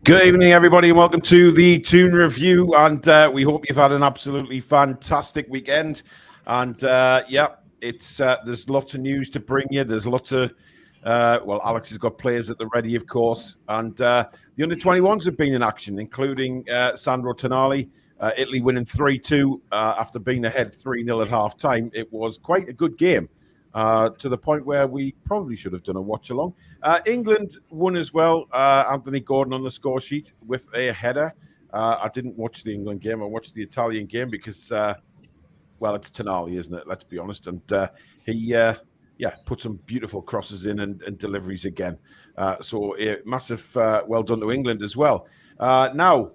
Good evening, everybody, and welcome to the Toon Review. And we hope you've had an absolutely fantastic weekend. And there's lots of news to bring you. There's lots of Alex has got players at the ready, of course, and the under-21s have been in action, including Sandro Tonali. Italy winning 3-2 after being ahead 3-0 at half-time. It was quite a good game. To the point where we probably should have done a watch-along. England won as well. Anthony Gordon on the score sheet with a header. I didn't watch the England game. I watched the Italian game because, it's Tonali, isn't it? Let's be honest. And he put some beautiful crosses in and deliveries again. So a massive well done to England as well. Now,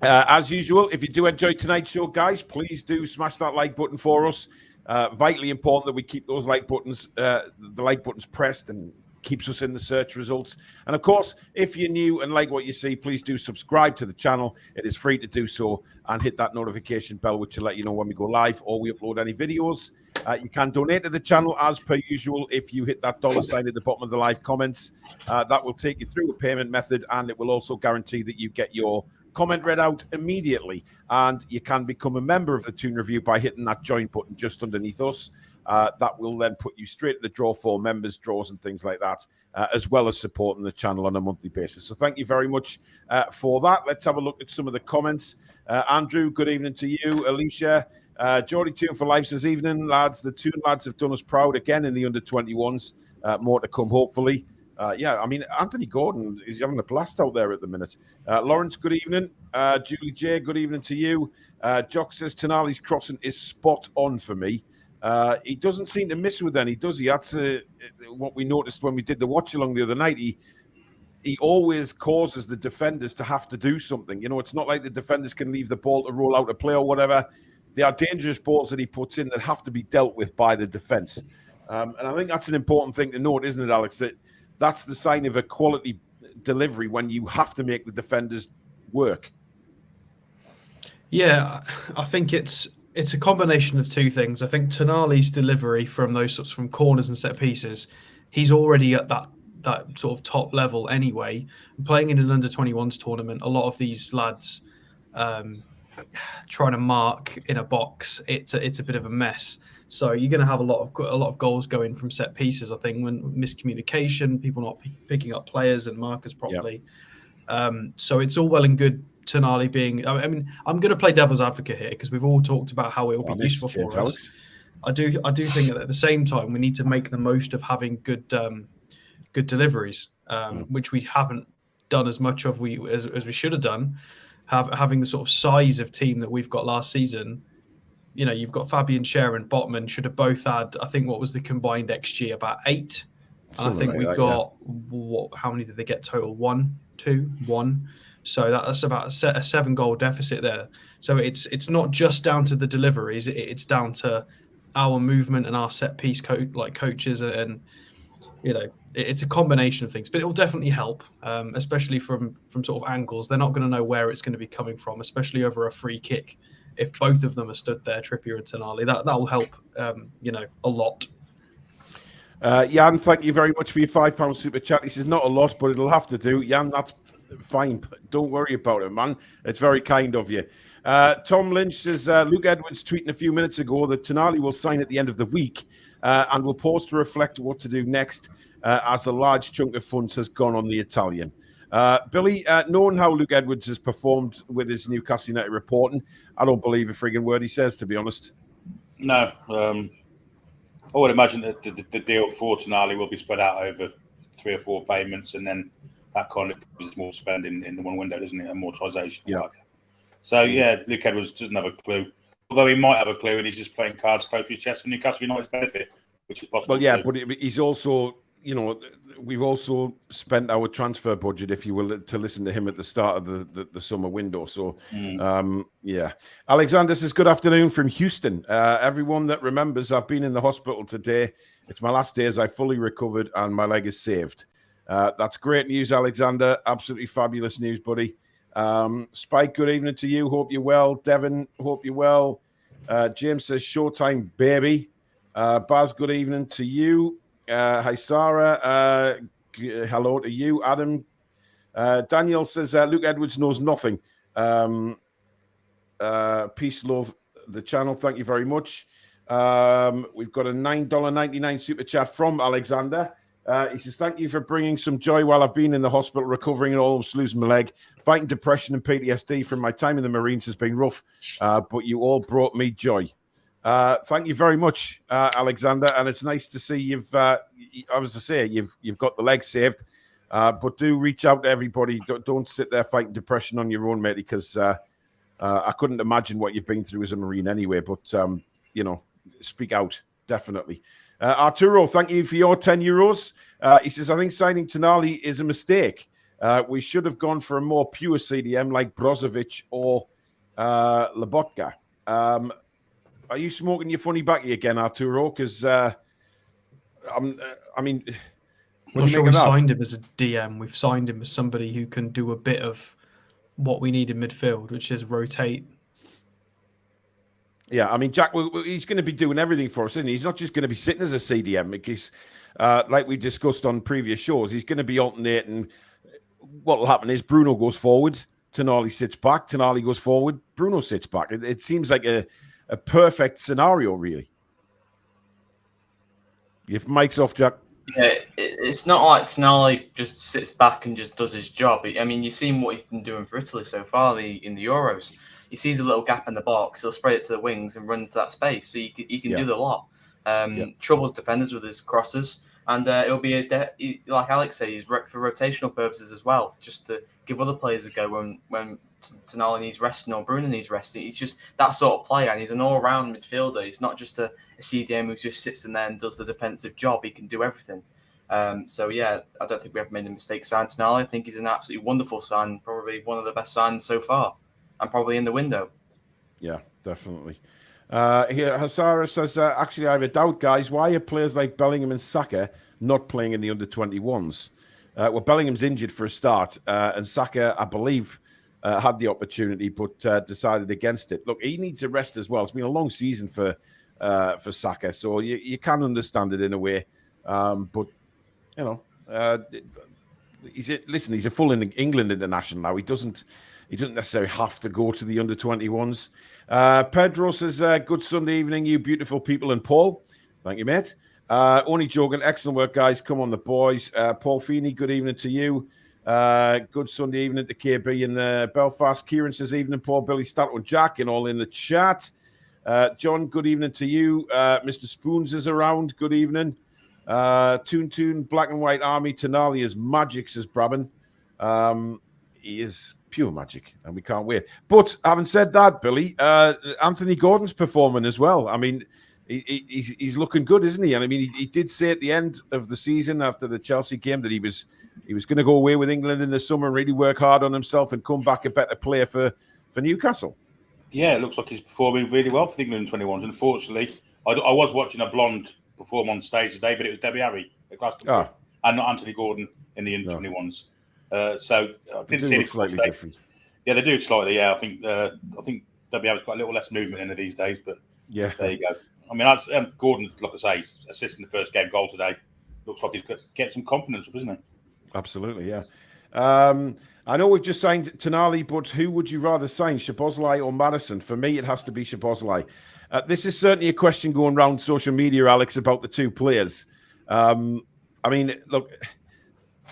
as usual, if you do enjoy tonight's show, guys, please do smash that like button for us. Vitally important that we keep those like buttons, the like buttons pressed, and keeps us in the search results. And of course, if you're new and like what you see, please do subscribe to the channel. It is free to do so, and hit that notification bell, which will let you know when we go live or we upload any videos. You can donate to the channel as per usual if you hit that $sign at the bottom of the live comments. That will take you through a payment method, and it will also guarantee that you get your comment read out immediately. And you can become a member of the Toon Review by hitting that join button just underneath us. That will then put you straight to the draw for members, draws, and things like that, as well as supporting the channel on a monthly basis. So thank you very much for that. Let's have a look at some of the comments. Andrew, good evening to you. Alicia, Geordie Toon for life this evening, lads. The Toon lads have done us proud again in the under-21s. More to come, hopefully. Anthony Gordon is having a blast out there at the minute. Lawrence, good evening. Julie J, good evening to you. Jock says Tonali's crossing is spot on for me. He doesn't seem to miss with any, does he? That's what we noticed when we did the watch along the other night. He always causes the defenders to have to do something. You know, it's not like the defenders can leave the ball to roll out a play or whatever. They are dangerous balls that he puts in that have to be dealt with by the defense. And I think that's an important thing to note, isn't it, Alex? That's the sign of a quality delivery when you have to make the defenders work. Yeah, I think it's a combination of two things. I think Tonali's delivery from those sorts from corners and set pieces, he's already at that sort of top level anyway. Playing in an under-21s tournament, a lot of these lads trying to mark in a box, it's a bit of a mess. So you're going to have a lot of goals going from set pieces. I think when miscommunication, people not picking up players and markers properly. Yep. So it's all well and good Tonali being. I mean, I'm going to play devil's advocate here because we've all talked about how it will be useful for us. Alex. I do think that at the same time we need to make the most of having good deliveries, which we haven't done as much of as we should have done. Having the sort of size of team that we've got last season. You know, you've got Fabian Schär and Botman should have both had, I think, what was the combined XG? About 8. And I think we've got, how many did they get total? 1, 2, 1. So that's about a 7-goal deficit there. So it's not just down to the deliveries. It's down to our movement and our set piece coaches. And, you know, it's a combination of things. But it will definitely help, especially from sort of angles. They're not going to know where it's going to be coming from, especially over a free kick. If both of them are stood there, Trippier and Tonali, that will help, a lot. Jan, thank you very much for your £5 super chat. This is not a lot, but it'll have to do. Jan, that's fine. Don't worry about it, man. It's very kind of you. Tom Lynch says, Luke Edwards tweeting a few minutes ago that Tonali will sign at the end of the week and will pause to reflect what to do next as a large chunk of funds has gone on the Italian. Billy, knowing how Luke Edwards has performed with his Newcastle United reporting, I don't believe a frigging word he says, to be honest. No. I would imagine that the deal for Tonali will be spread out over 3 or 4 payments, and then that kind of is more spending in the one window, doesn't it? Amortization. Yeah. So, Luke Edwards doesn't have a clue. Although he might have a clue, and he's just playing cards close to his chest for Newcastle United's benefit, which is possible. Well, yeah, but he's also... You know, we've also spent our transfer budget, if you will, to listen to him at the start of the summer window. So, yeah. Alexander says, good afternoon from Houston. Everyone that remembers, I've been in the hospital today. It's my last day as I fully recovered and my leg is saved. That's great news, Alexander. Absolutely fabulous news, buddy. Spike, good evening to you. Hope you're well. Devin, hope you're well. James says, showtime, baby. Baz, good evening to you. Hi, Sarah. Hello to you, Adam. Daniel says, Luke Edwards knows nothing. Peace, love the channel. Thank you very much. We've got a $9.99 super chat from Alexander. He says, thank you for bringing some joy while I've been in the hospital, recovering and almost losing my leg. Fighting depression and PTSD from my time in the Marines has been rough, but you all brought me joy. Thank you very much, Alexander, and it's nice to see you've, as I say, you've got the leg saved. But do reach out to everybody. Don't sit there fighting depression on your own, mate, because I couldn't imagine what you've been through as a Marine anyway. But speak out, definitely. Arturo, thank you for your €10. He says, I think signing Tonali is a mistake. We should have gone for a more pure CDM like Brozovic or Lobotka. Are you smoking your funny backy again, Arturo? Because, I mean... I'm not sure we signed him as a DM. We've signed him as somebody who can do a bit of what we need in midfield, which is rotate. Yeah, I mean, Jack, he's going to be doing everything for us, isn't he? He's not just going to be sitting as a CDM because, like we discussed on previous shows, he's going to be alternating. What will happen is Bruno goes forward, Tonali sits back, Tonali goes forward, Bruno sits back. It seems like a perfect scenario, really. If Mike's off, Jack. Yeah, it's not like Tonali just sits back and just does his job. I mean, you've seen what he's been doing for Italy so far in the Euros. He sees a little gap in the box, he'll spread it to the wings and run into that space. So he can do the lot. Troubles defenders with his crosses, and it'll be like Alex said, he's for rotational purposes as well, just to give other players a go when Tonali needs resting or Bruno needs resting. He's just that sort of player, and he's an all-round midfielder. He's not just a CDM who just sits in there and does the defensive job. He can do everything. So yeah, I don't think we ever made a mistake signing Tonali. I think he's an absolutely wonderful sign, probably one of the best signs so far, and probably in the window. Yeah, definitely. Here, Hassara says, actually, I have a doubt, guys. Why are players like Bellingham and Saka not playing in the under-21s? Well, Bellingham's injured for a start, and Saka, I believe, had the opportunity, but decided against it. Look, he needs a rest as well. It's been a long season for Saka, so you can understand it in a way. But he's a full England international now. He doesn't necessarily have to go to the under-21s. Pedro says, good Sunday evening, you beautiful people. And Paul, thank you, mate. Only joking. Excellent work, guys. Come on, the boys. Paul Feeney, good evening to you. Good Sunday evening to KB in the Belfast. Kieran says, evening, Paul, Billy, Stanton, Jack, and all in the chat. John, good evening to you. Mr. Spoons is around. Good evening. Toon, Black and White Army, Tonali is magic, says Brabham. He is pure magic, and we can't wait. But having said that, Billy, Anthony Gordon's performing as well. I mean, he's looking good, isn't he? And I mean, he did say at the end of the season after the Chelsea game that he was going to go away with England in the summer and really work hard on himself and come back a better player for Newcastle. Yeah, it looks like he's performing really well for the England 21s. Unfortunately, I was watching a blonde perform on stage today, but it was Debbie Harry at Glastonbury and not Anthony Gordon in the under 21s. So I didn't see it slightly different. Yeah, they do slightly. Yeah, I think Debbie Harry's got a little less movement in it these days, but yeah, there you go. I mean, Gordon, like I say, assisting the first game goal today. Looks like he's getting some confidence up, isn't he? Absolutely, yeah. I know we've just signed Tonali, but who would you rather sign, Szoboszlai or Maddison? For me, it has to be Szoboszlai. This is certainly a question going around social media, Alex, about the two players. I mean, look,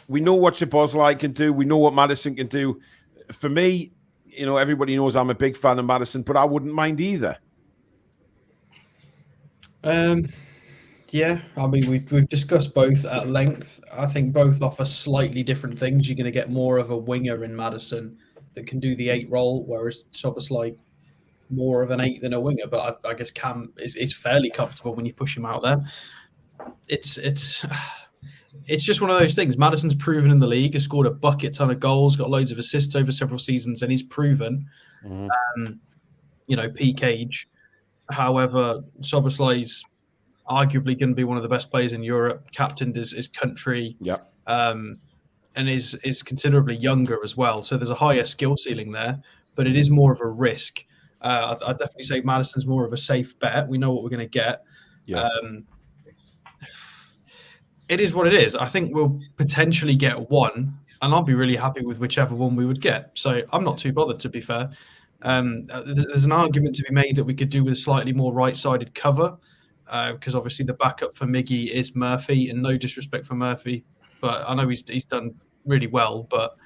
we know what Szoboszlai can do. We know what Maddison can do. For me, everybody knows I'm a big fan of Maddison, but I wouldn't mind either. Yeah, I mean, we've discussed both at length. I think both offer slightly different things. You're going to get more of a winger in Maddison that can do the 8 role, whereas Szoboszlai more of an 8 than a winger. But I guess Cam is fairly comfortable when you push him out there. It's it's just one of those things. Maddison's proven in the league, has scored a bucket ton of goals, got loads of assists over several seasons, and he's proven, peak age. However, Szoboszlai's arguably going to be one of the best players in Europe, captained his country, and is considerably younger as well. So there's a higher skill ceiling there, but it is more of a risk. I'd definitely say Maddison's more of a safe bet. We know what we're going to get. It is what it is. I think we'll potentially get one, and I'll be really happy with whichever one we would get. So I'm not too bothered, to be fair. There's an argument to be made that we could do with a slightly more right-sided cover, because obviously the backup for Miggy is Murphy, and no disrespect for Murphy, but I know he's done really well. But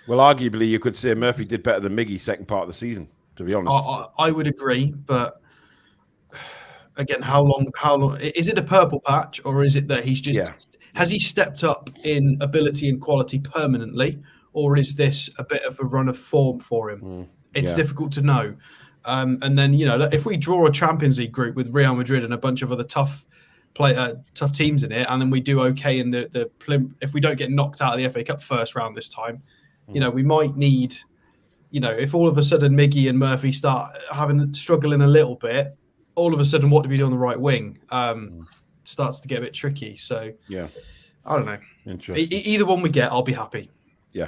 arguably you could say Murphy did better than Miggy second part of the season, to be honest. I would agree, but again, how long is it a purple patch, or is it that he's just has he stepped up in ability and quality permanently, or is this a bit of a run of form for him? It's difficult to know. And then, if we draw a Champions League group with Real Madrid and a bunch of other tough teams in it, and then we do okay in the if we don't get knocked out of the FA Cup first round this time, we might need, if all of a sudden Miggy and Murphy start struggling a little bit, all of a sudden, what do we do on the right wing? Starts to get a bit tricky. So I don't know. Interesting. Either one we get, I'll be happy. Yeah.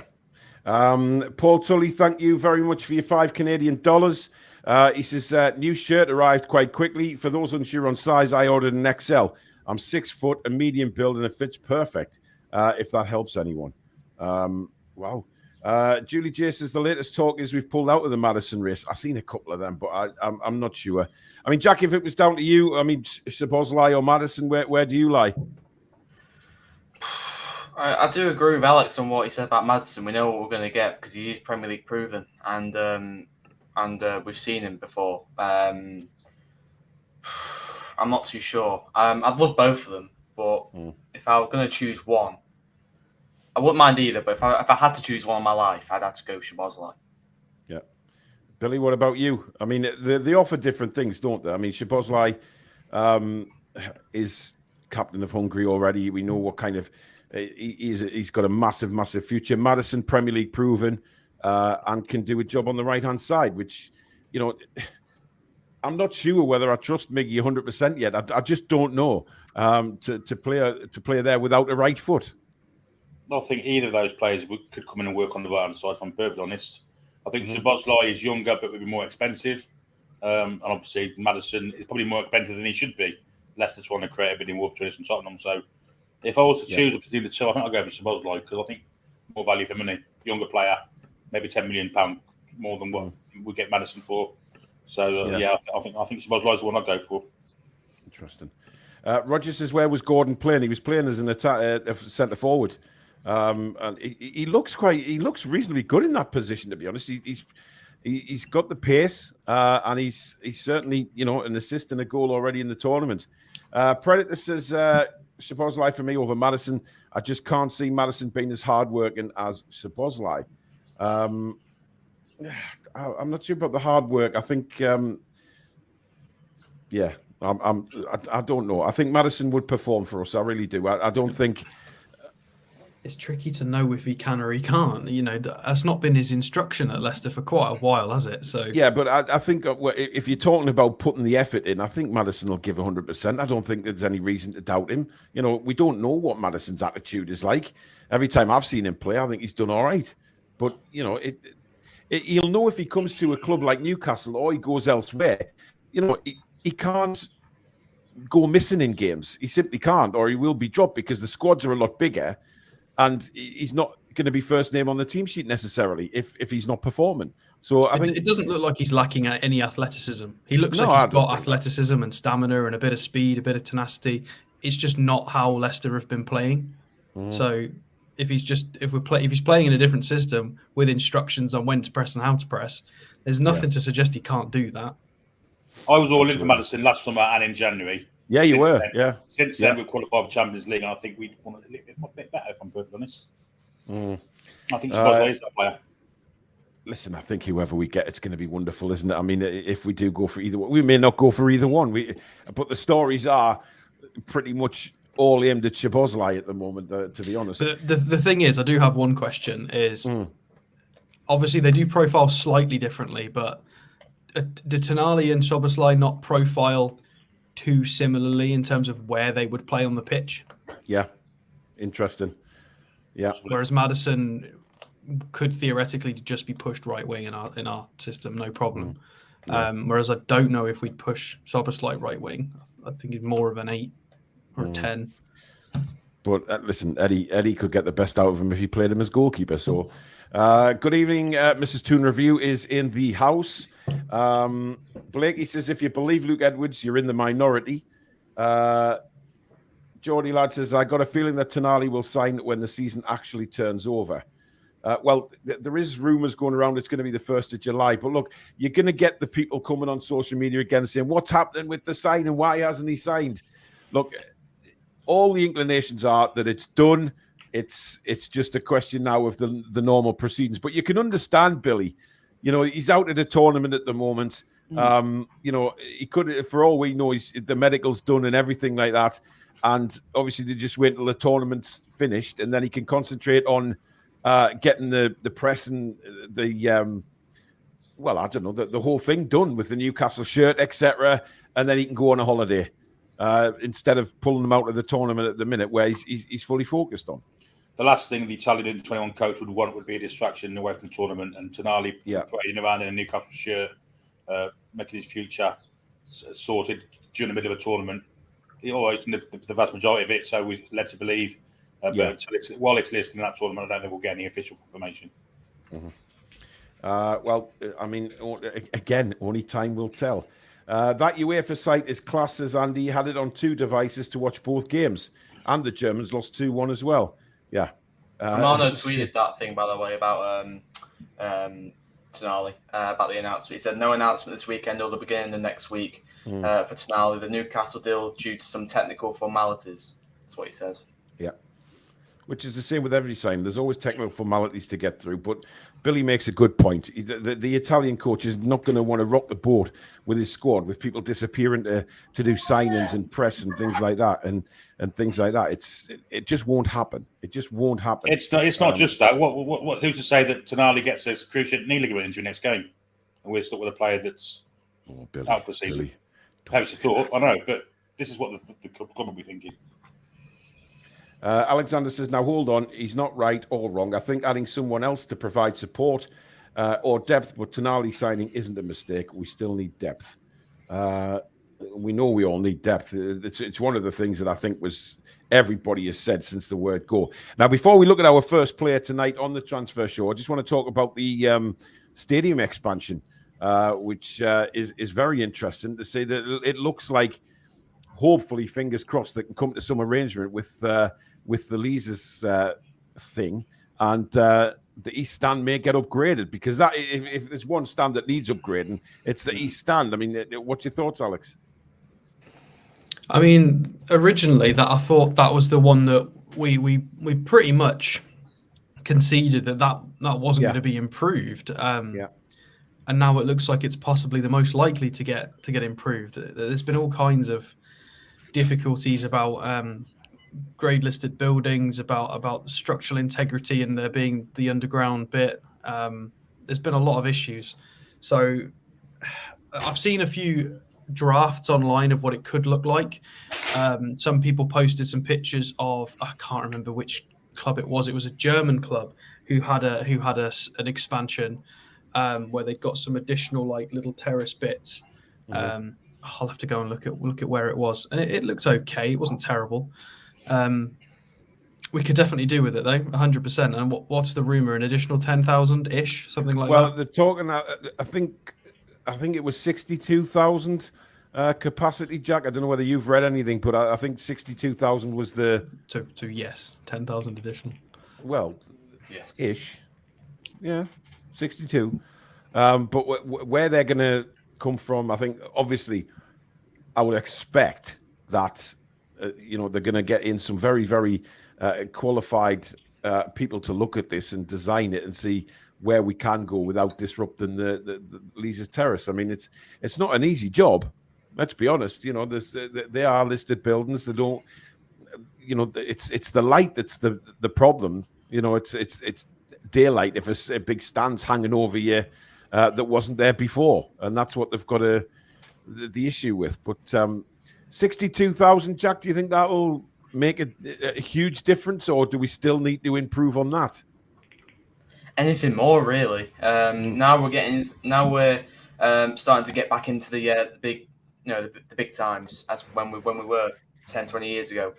Paul Tully, thank you very much for your $5 Canadian. He says, new shirt arrived quite quickly. For those unsure on size, I ordered an XL. I'm 6 foot, a medium build, and it fits perfect. If that helps anyone. Wow. Julie J says the latest talk is we've pulled out of the Maddison race. I've seen a couple of them, but I'm not sure. I mean, Jack, if it was down to you, I mean, Szoboszlai or Maddison, where do you lie? I do agree with Alex on what he said about Maddison. We know what we're going to get because he is Premier League proven, and we've seen him before. I'm not too sure. I'd love both of them, but if I were going to choose one, I wouldn't mind either. But if I had to choose one in my life, I'd have to go Szoboszlai. Yeah, Billy, what about you? I mean, they offer different things, don't they? I mean, Szoboszlai is captain of Hungary already. We know what kind of he's got a massive future. Maddison, Premier League proven, and can do a job on the right hand side, which, I'm not sure whether I trust Miggy 100% yet. I just don't know to play there without a right foot. I don't think either of those players could come in and work on the right hand side, if I'm perfectly honest. I think Szoboszlai is younger, but would be more expensive. And obviously, Maddison is probably more expensive than he should be. Leicester trying to create a bidding war between us and Tottenham. So, if I was to choose between the two, I think I'd go for Szoboszlai because I think more value for money. Younger player, maybe £10 million more than what we get Maddison for. So, I think Szoboszlai is the one I'd go for. Interesting. Roger says, where was Gordon playing? He was playing as an centre forward. And he looks reasonably good in that position, to be honest. He's got the pace, and he's certainly an assist and a goal already in the tournament. Predator says Szoboszlai for me over Maddison. I just can't see Maddison being as hardworking as Szoboszlai. I'm not sure about the hard work. I think I don't know. I think Maddison would perform for us. I really do. I don't think. It's tricky to know if he can or he can't. That's not been his instruction at Leicester for quite a while, has it? So yeah, but I think if you're talking about putting the effort in, I think Maddison will give 100%. I don't think there's any reason to doubt him. We don't know what Maddison's attitude is like. Every time I've seen him play, I think he's done all right. But he'll know if he comes to a club like Newcastle or he goes elsewhere. He can't go missing in games. He simply can't, or he will be dropped because the squads are a lot bigger. And he's not going to be first name on the team sheet necessarily if he's not performing. So I think it doesn't look like he's lacking any athleticism. He looks like he's got athleticism and stamina and a bit of speed, a bit of tenacity. It's just not how Leicester have been playing. So if he's playing in a different system with instructions on when to press and how to press, there's nothing to suggest he can't do that. I was all in for Maddison last summer and in January. Yeah, you were. Since then, we've qualified for Champions League, and I think we'd want a little bit better, if I'm perfectly honest. I think Szoboszlai is that player. Listen, I think whoever we get, it's going to be wonderful, isn't it? I mean, if we do go for either one, we may not go for either one. But the stories are pretty much all aimed at Szoboszlai at the moment, to be honest. But the thing is, I do have one question. Is obviously they do profile slightly differently, but did Tonali and Szoboszlai not profile too similarly in terms of where they would play on the pitch? Yeah, interesting. Yeah. Whereas Maddison could theoretically just be pushed right wing in our system, no problem. Whereas I don't know if we'd push Szoboszlai right wing. I think he's more of an 8 or 10. But listen, Eddie could get the best out of him if he played him as goalkeeper. So, good evening, Mrs. Toon Review is in the house. Blakey says, if you believe Luke Edwards, you're in the minority. Geordie Lad says, I got a feeling that Tonali will sign when the season actually turns over. Well, there is rumours going around it's going to be the 1st of July. But look, you're going to get the people coming on social media again saying, what's happening with the signing? Why hasn't he signed? Look, all the inclinations are that it's done. It's just a question now of the normal proceedings. But you can understand, Billy. You know, he's out at a tournament at the moment. You know, he could, for all we know, the medical's done and everything like that. And obviously, they just wait until the tournament's finished, and then he can concentrate on getting the press and the well, I don't know, the whole thing done with the Newcastle shirt, etc. And then he can go on a holiday instead of pulling him out of the tournament at the minute, where he's fully focused on. The last thing the Italian 21 coach would want would be a distraction away from the tournament, and Tonali parading around in a Newcastle shirt, making his future sorted during the middle of a tournament. He always the vast majority of it, so we're led to believe. But while it's listed in that tournament, I don't think we'll get any official confirmation. Well, I mean, again, only time will tell. That UEFA site is class, as Andy had it on 2 devices to watch both games, and the Germans lost 2-1 as well. Yeah. Marno tweeted that thing, by the way, about Tonali, about the announcement. He said, no announcement this weekend or the beginning of next week for Tonali. The Newcastle deal due to some technical formalities. That's what he says. Yeah. Which is the same with every sign. There's always technical formalities to get through. But Billy makes a good point. The Italian coach is not going to want to rock the boat with his squad, with people disappearing to do signings and press and things like that, and things like that. It just won't happen. It just won't happen. It's not just that. What? Who's to say that Tonali gets this cruciate knee ligament injury next game, and we're stuck with a player that's out for the season? How's the thought? I know, but this is what the club will be thinking. Alexander says, now hold on, he's not right or wrong. I think adding someone else to provide support or depth, but Tonali signing isn't a mistake. We still need depth. We know we all need depth. It's one of the things that I think was everybody has said since the word go. Now, before we look at our first player tonight on the transfer show, I just want to talk about the stadium expansion, which is very interesting to say that it looks like, hopefully, fingers crossed, they can come to some arrangement with the Leazes thing, and the East Stand may get upgraded, because that if there's one stand that needs upgrading, it's the East Stand. I mean, what's your thoughts, Alex? I mean, originally I thought that was the one that we pretty much conceded that wasn't going to be improved. And now it looks like it's possibly the most likely to get improved. There's been all kinds of difficulties about grade listed buildings, about structural integrity and there being the underground bit. There's been a lot of issues. So I've seen a few drafts online of what it could look like. Some people posted some pictures of, I can't remember which club it was. It was a German club who had an expansion where they'd got some additional like little terrace bits. I'll have to go and look at where it was, and it looked okay. It wasn't terrible. We could definitely do with it though, 100%. And what's the rumor? An additional 10,000 ish, something like that. Well, they're talking. I think it was 62,000 capacity, Jack. I don't know whether you've read anything, but I think 62,000 was the. To yes, 10,000 additional. Well, yes, ish. Yeah, 62. But where they're going to come from, I think, obviously, I would expect that they're going to get in some very, very qualified people to look at this and design it and see where we can go without disrupting the Leazes Terrace. I mean, it's not an easy job. Let's be honest. They are listed buildings. it's the light that's the problem. It's daylight if a big stand's hanging over you that wasn't there before, and that's what they've got the issue with. But 62,000, Jack, do you think that'll make a huge difference, or do we still need to improve on that? Anything more, really. Now we're starting to get back into the big, the big times as when we were 10, 20 years ago.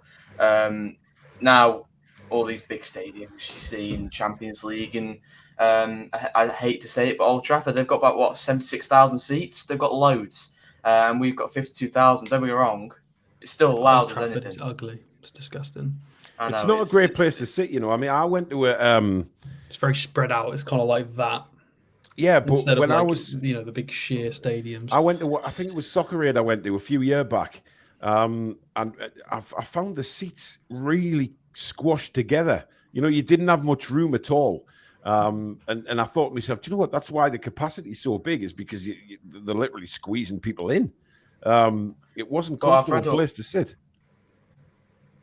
Now all these big stadiums you see in Champions League, and I hate to say it, but Old Trafford, they've got about 76,000 seats. They've got loads, and we've got 52,000. Don't be wrong, it's still loud as anything. It's ugly. It's disgusting. It's not a great place to sit. I mean, I went to it's very spread out. It's kind of like that. Yeah, but instead when of I was, the big sheer stadiums. I went to, I think it was Soccer Aid I went to a few years back, and I found the seats really squashed together. You didn't have much room at all. And I thought to myself, do you know what? That's why the capacity is so big, is because they're literally squeezing people in. It wasn't a comfortable place to sit.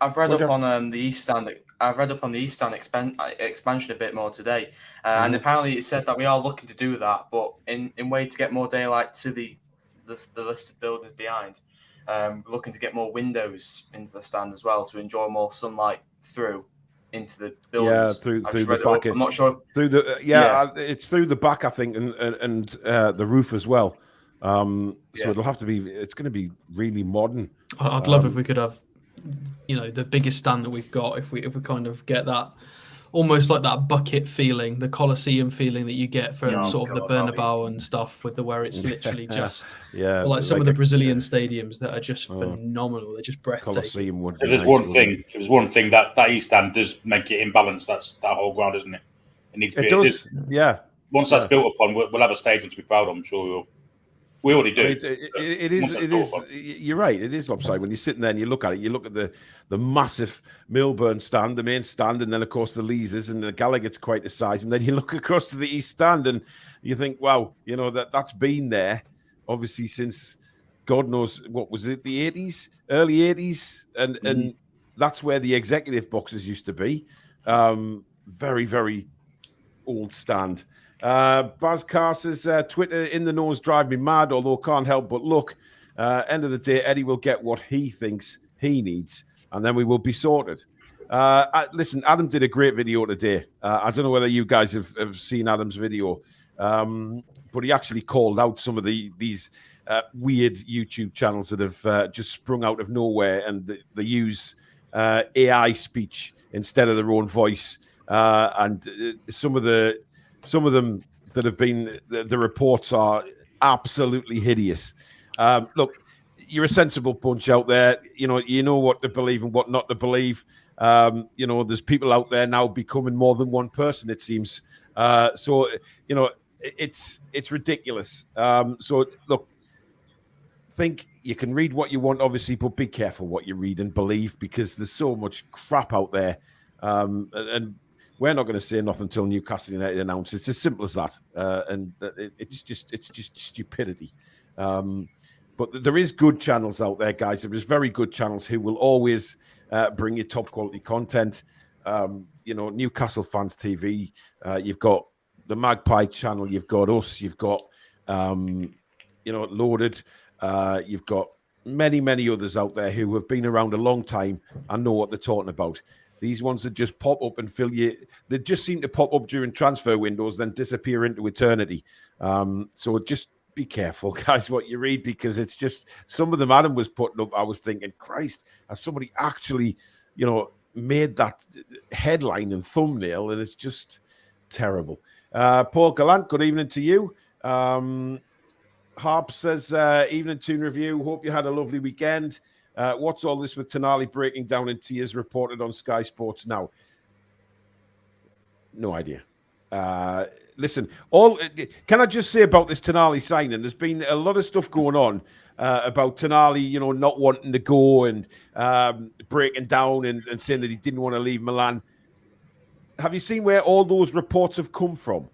I've read up on the East Stand. I've read up on the East Stand expansion a bit more today, and apparently it said that we are looking to do that, but in way to get more daylight to the listed buildings behind. We're looking to get more windows into the stand as well to enjoy more sunlight through into the buildings. Yeah, through the back. I'm not sure. Through it's through the back, I think, and the roof as well. So it'll have to be. It's going to be really modern. I'd love if we could have, the biggest stand that we've got. If we kind of get that, almost like that bucket feeling, the Colosseum feeling that you get from the Bernabeu and stuff, where it's literally just or like some of the Brazilian stadiums that are just phenomenal. They're just breathtaking. Colosseum would. If there's one thing that East Stand does make it imbalanced. That's that whole ground, isn't it? It needs to be. It does. Yeah. Once that's built upon, we'll have a stadium to be proud of. I'm sure we will. We already do. It is. You're right. It is lopsided. When you're sitting there and you look at it, you look at the massive Milburn stand, the main stand, and then of course the Leazes and the Gallagher's quite the size. And then you look across to the East Stand and you think, wow, that's been there obviously since God knows what was it, the 80s, early 80s, and that's where the executive boxes used to be. Very, very old stand. Baz Carr says, Twitter in the nose drive me mad, although can't help but look. End of the day, Eddie will get what he thinks he needs, and then we will be sorted. Listen, Adam did a great video today. I don't know whether you guys have seen Adam's video, but he actually called out some of these weird YouTube channels that have just sprung out of nowhere, and they use AI speech instead of their own voice. And some of them that have been, the reports are absolutely hideous. Look, you're a sensible bunch out there. You know what to believe and what not to believe. There's people out there now becoming more than one person, it seems. So it's ridiculous. So look, think you can read what you want, obviously, but be careful what you read and believe, because there's so much crap out there. And we're not going to say nothing until Newcastle United announce. It's as simple as that. It's just stupidity. But there is good channels out there, guys. There is very good channels who will always bring you top quality content. Newcastle Fans TV. You've got the Magpie channel. You've got us. You've got Loaded. You've got many others out there who have been around a long time and know what they're talking about. These ones that just pop up and fill you, they just seem to pop up during transfer windows, then disappear into eternity. So just be careful, guys, what you read, because it's just, some of them Adam was putting up, I was thinking, Christ, has somebody actually, made that headline and thumbnail? And it's just terrible. Paul Gallant, good evening to you. Harp says, evening Toon Review. Hope you had a lovely weekend. What's all this with Tonali breaking down in tears, reported on Sky Sports now? No idea. Listen, can I just say about this Tonali signing? There's been a lot of stuff going on about Tonali, not wanting to go and breaking down and saying that he didn't want to leave Milan. Have you seen where all those reports have come from?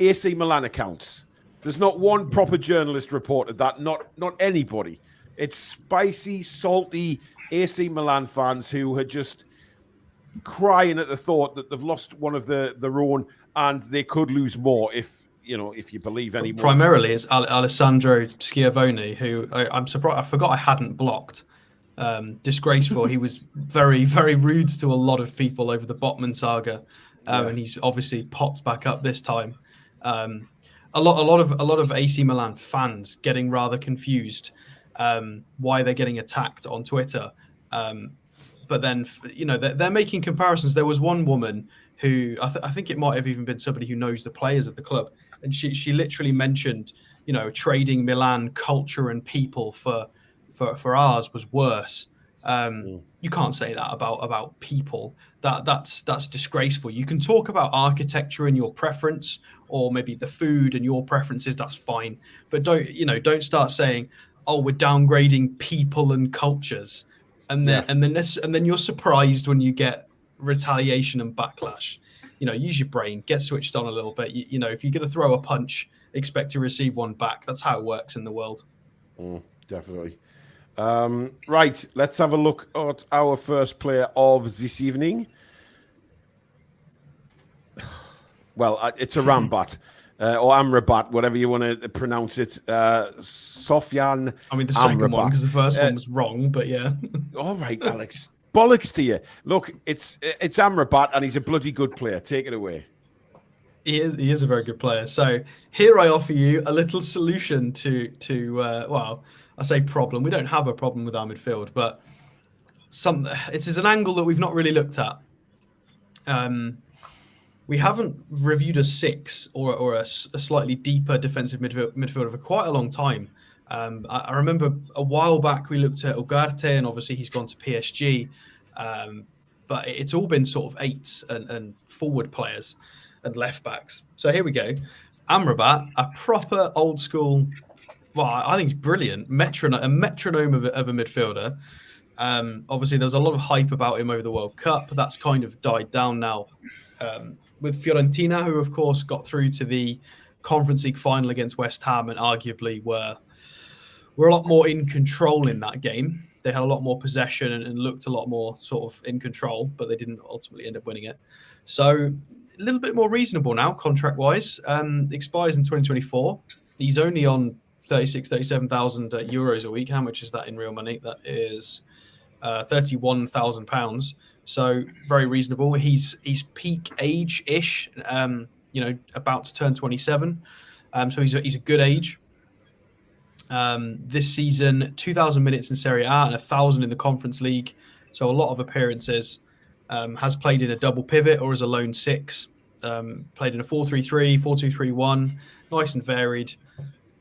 AC Milan accounts. There's not one proper journalist reported that, not anybody. It's spicy, salty, AC Milan fans who are just crying at the thought that they've lost one of their own, and they could lose more if you believe any more. Primarily, it's Alessandro Schiavone, who I'm surprised. I forgot I hadn't blocked. Disgraceful. He was very, very rude to a lot of people over the Botman saga, and he's obviously popped back up this time. A lot of AC Milan fans getting rather confused why they're getting attacked on Twitter. But then, they're making comparisons. There was one woman who I think it might have even been somebody who knows the players at the club, and she literally mentioned, trading Milan culture and people for ours was worse. You can't say that about people. That's disgraceful. You can talk about architecture and your preference, or maybe the food and your preferences. That's fine, but don't start saying, "Oh, we're downgrading people and cultures," and then you're surprised when you get retaliation and backlash. Use your brain, get switched on a little bit. If you're going to throw a punch, expect to receive one back. That's how it works in the world. Definitely. Right, let's have a look at our first player of this evening. Well, it's a Rambat or Amrabat, whatever you want to pronounce it. Sofyan. I mean, the second Amrabat. one, because the first one was wrong, but yeah. All right, Alex. Bollocks to you. Look, it's Amrabat, and he's a bloody good player. Take it away. He is a very good player. So here I offer you a little solution to well, I say problem. We don't have a problem with our midfield, but it is an angle that we've not really looked at. We haven't reviewed a 6 or a slightly deeper defensive midfielder for quite a long time. I remember a while back we looked at Ugarte, and obviously he's gone to PSG. But it's all been sort of 8s and forward players and left backs. So here we go. Amrabat, a proper old school. Well, I think he's brilliant. A metronome of a midfielder. Obviously, there's a lot of hype about him over the World Cup. That's kind of died down now. With Fiorentina, who of course got through to the Conference League final against West Ham, and arguably were a lot more in control in that game. They had a lot more possession and looked a lot more sort of in control, but they didn't ultimately end up winning it. So a little bit more reasonable now, contract-wise. Expires in 2024. He's only on 37,000 euros a week. How much is that in real money? That is £31,000. So very reasonable. He's peak age-ish, about to turn 27. So he's a good age. This season, 2,000 minutes in Serie A and 1,000 in the Conference League. So a lot of appearances. Has played in a double pivot or as a lone 6. Played in a 4-3-3, 4-2-3-1. Nice and varied.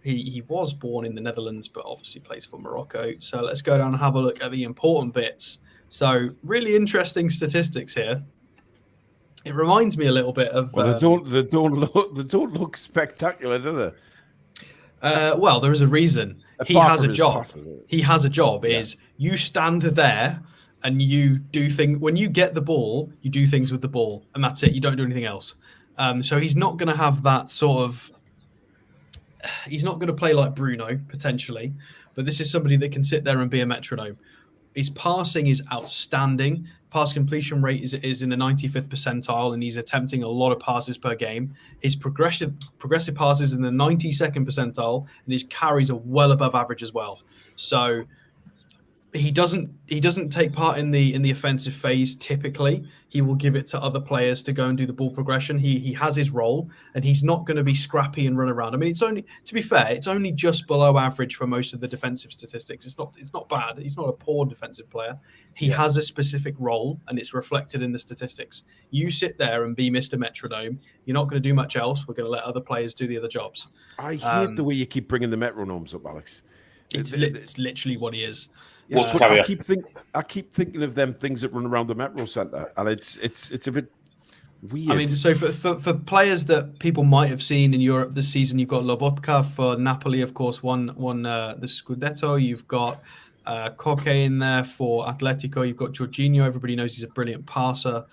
He was born in the Netherlands, but obviously plays for Morocco. So let's go down and have a look at the important bits. So really interesting statistics here. It reminds me a little bit of. Well, they don't look spectacular, do they? Well, there is a reason. He has a job. He has a job. Yeah. Is you stand there and you do things. When you get the ball, you do things with the ball, and that's it. You don't do anything else. So he's not going to have that sort of. He's not going to play like Bruno potentially, but this is somebody that can sit there and be a metronome. His passing is outstanding. Pass completion rate is in the 95th percentile, and he's attempting a lot of passes per game. His progressive passes in the 92nd percentile, and his carries are well above average as well. So he doesn't take part in the offensive phase typically. He will give it to other players to go and do the ball progression. He has his role, and he's not going to be scrappy and run around. I mean, to be fair, it's only just below average for most of the defensive statistics. It's not bad. He's not a poor defensive player. He has a specific role, and it's reflected in the statistics. You sit there and be Mr. Metronome. You're not going to do much else. We're going to let other players do the other jobs. I hate the way you keep bringing the metronomes up, Alex. It's literally what he is. Yeah, I keep thinking of them things that run around the Metro Centre, and it's a bit weird. I mean, so for players that people might have seen in Europe this season, you've got Lobotka for Napoli, of course, won the Scudetto. You've got Koke in there for Atletico. You've got Jorginho. Everybody knows he's a brilliant passer.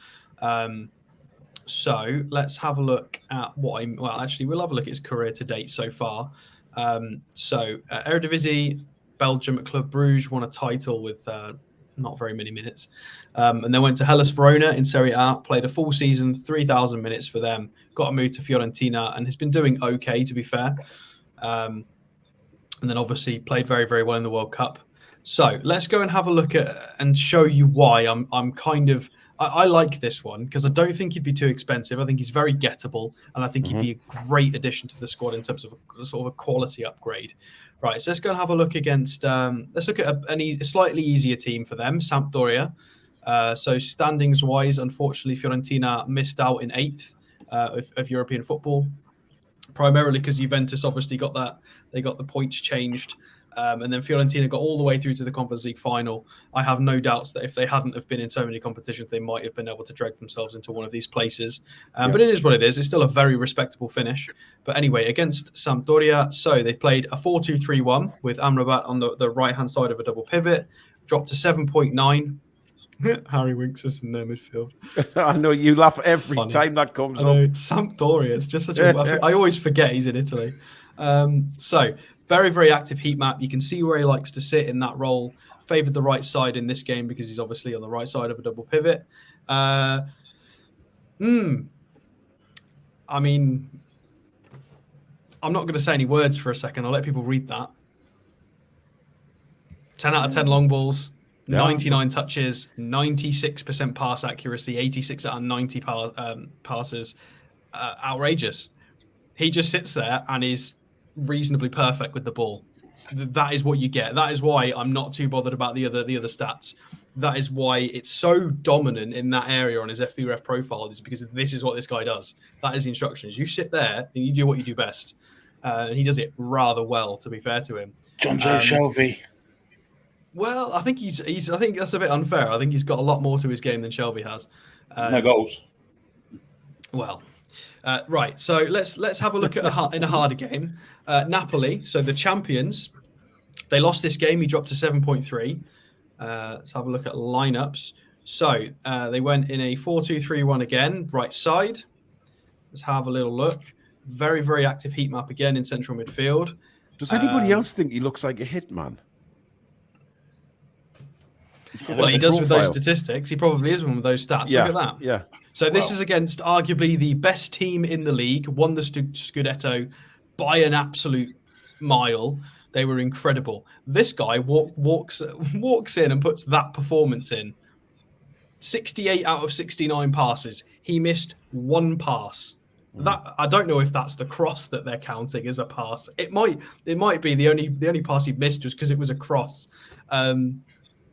So let's have a look at we'll have a look at his career to date so far. Eredivisie, Belgium at Club Brugge, won a title with not very many minutes. And then went to Hellas Verona in Serie A, played a full season, 3,000 minutes for them, got a move to Fiorentina, and has been doing okay, to be fair. And then obviously played very, very well in the World Cup. So let's go and have a look at and show you why I'm kind of... I like this one because I don't think he'd be too expensive. I think he's very gettable, and I think he'd be a great addition to the squad in terms of a sort of a quality upgrade. Right, so let's go and have a look against... let's look at a slightly easier team for them, Sampdoria. So standings-wise, unfortunately, Fiorentina missed out in 8th of European football, primarily because Juventus obviously got that. They got the points changed. And then Fiorentina got all the way through to the Conference League final. I have no doubts that if they hadn't have been in so many competitions, they might have been able to drag themselves into one of these places. But it is what it is. It's still a very respectable finish. But anyway, against Sampdoria, so they played a 4-2-3-1 with Amrabat on the right-hand side of a double pivot, dropped to 7.9. Harry Winks is in their midfield. I know you laugh every time that comes up. It's Sampdoria. It's just such a... I always forget he's in Italy. So... very, very active heat map. You can see where he likes to sit in that role. Favoured the right side in this game because he's obviously on the right side of a double pivot. I mean, I'm not going to say any words for a second. I'll let people read that. 10 out of 10 long balls, 99 touches, 96% pass accuracy, 86 out of 90 passes. Outrageous. He just sits there and is reasonably perfect with the ball. That is what you get. That is why I'm not too bothered about the other stats. That is why it's so dominant in that area on his FBref profile, is because this is what this guy does. That is the instructions. You sit there and you do what you do best. And he does it rather well, to be fair to him. John Joe Shelby. Well, I think I think that's a bit unfair. I think he's got a lot more to his game than Shelby has. No goals. Well, right. So let's have a look at in a harder game. Napoli, so the champions, they lost this game. He dropped to 7.3. Let's have a look at lineups. So they went in a 4-2-3-1 again, right side. Let's have a little look. Very, very active heat map again in central midfield. Does anybody else think he looks like a hitman? Well, he does with those statistics. He probably is one with those stats. Yeah, look at that. Yeah. So this is against arguably the best team in the league, won the Scudetto by an absolute mile. They were incredible. This guy walks in and puts that performance in. 68 out of 69 passes. He missed one pass. That I don't know if that's the cross that they're counting as a pass. It might be the only pass he missed was because it was a cross.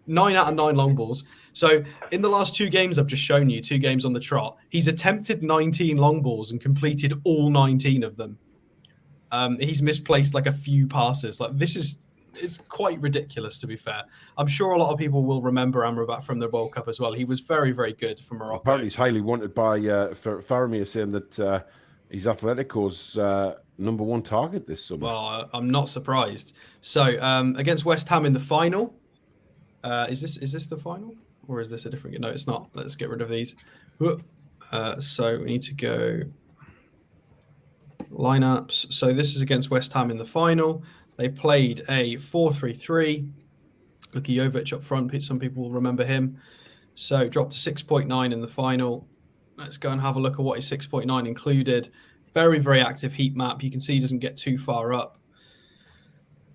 9 out of 9 long balls. So in the last 2 games I've just shown you, 2 games on the trot, he's attempted 19 long balls and completed all 19 of them. He's misplaced like a few passes. Like it's quite ridiculous, to be fair. I'm sure a lot of people will remember Amrabat from the World Cup as well. He was very, very good for Morocco. Apparently he's highly wanted by Faramir, saying that he's Atletico's #1 target this summer. Well, I'm not surprised. So against West Ham in the final, is this the final? Or is this a different... No, it's not. Let's get rid of these. So we need to go... lineups. So this is against West Ham in the final. They played a 4-3-3. Luka Jovic up front. Some people will remember him. So dropped to 6.9 in the final. Let's go and have a look at what his 6.9 included. Very, very active heat map. You can see he doesn't get too far up.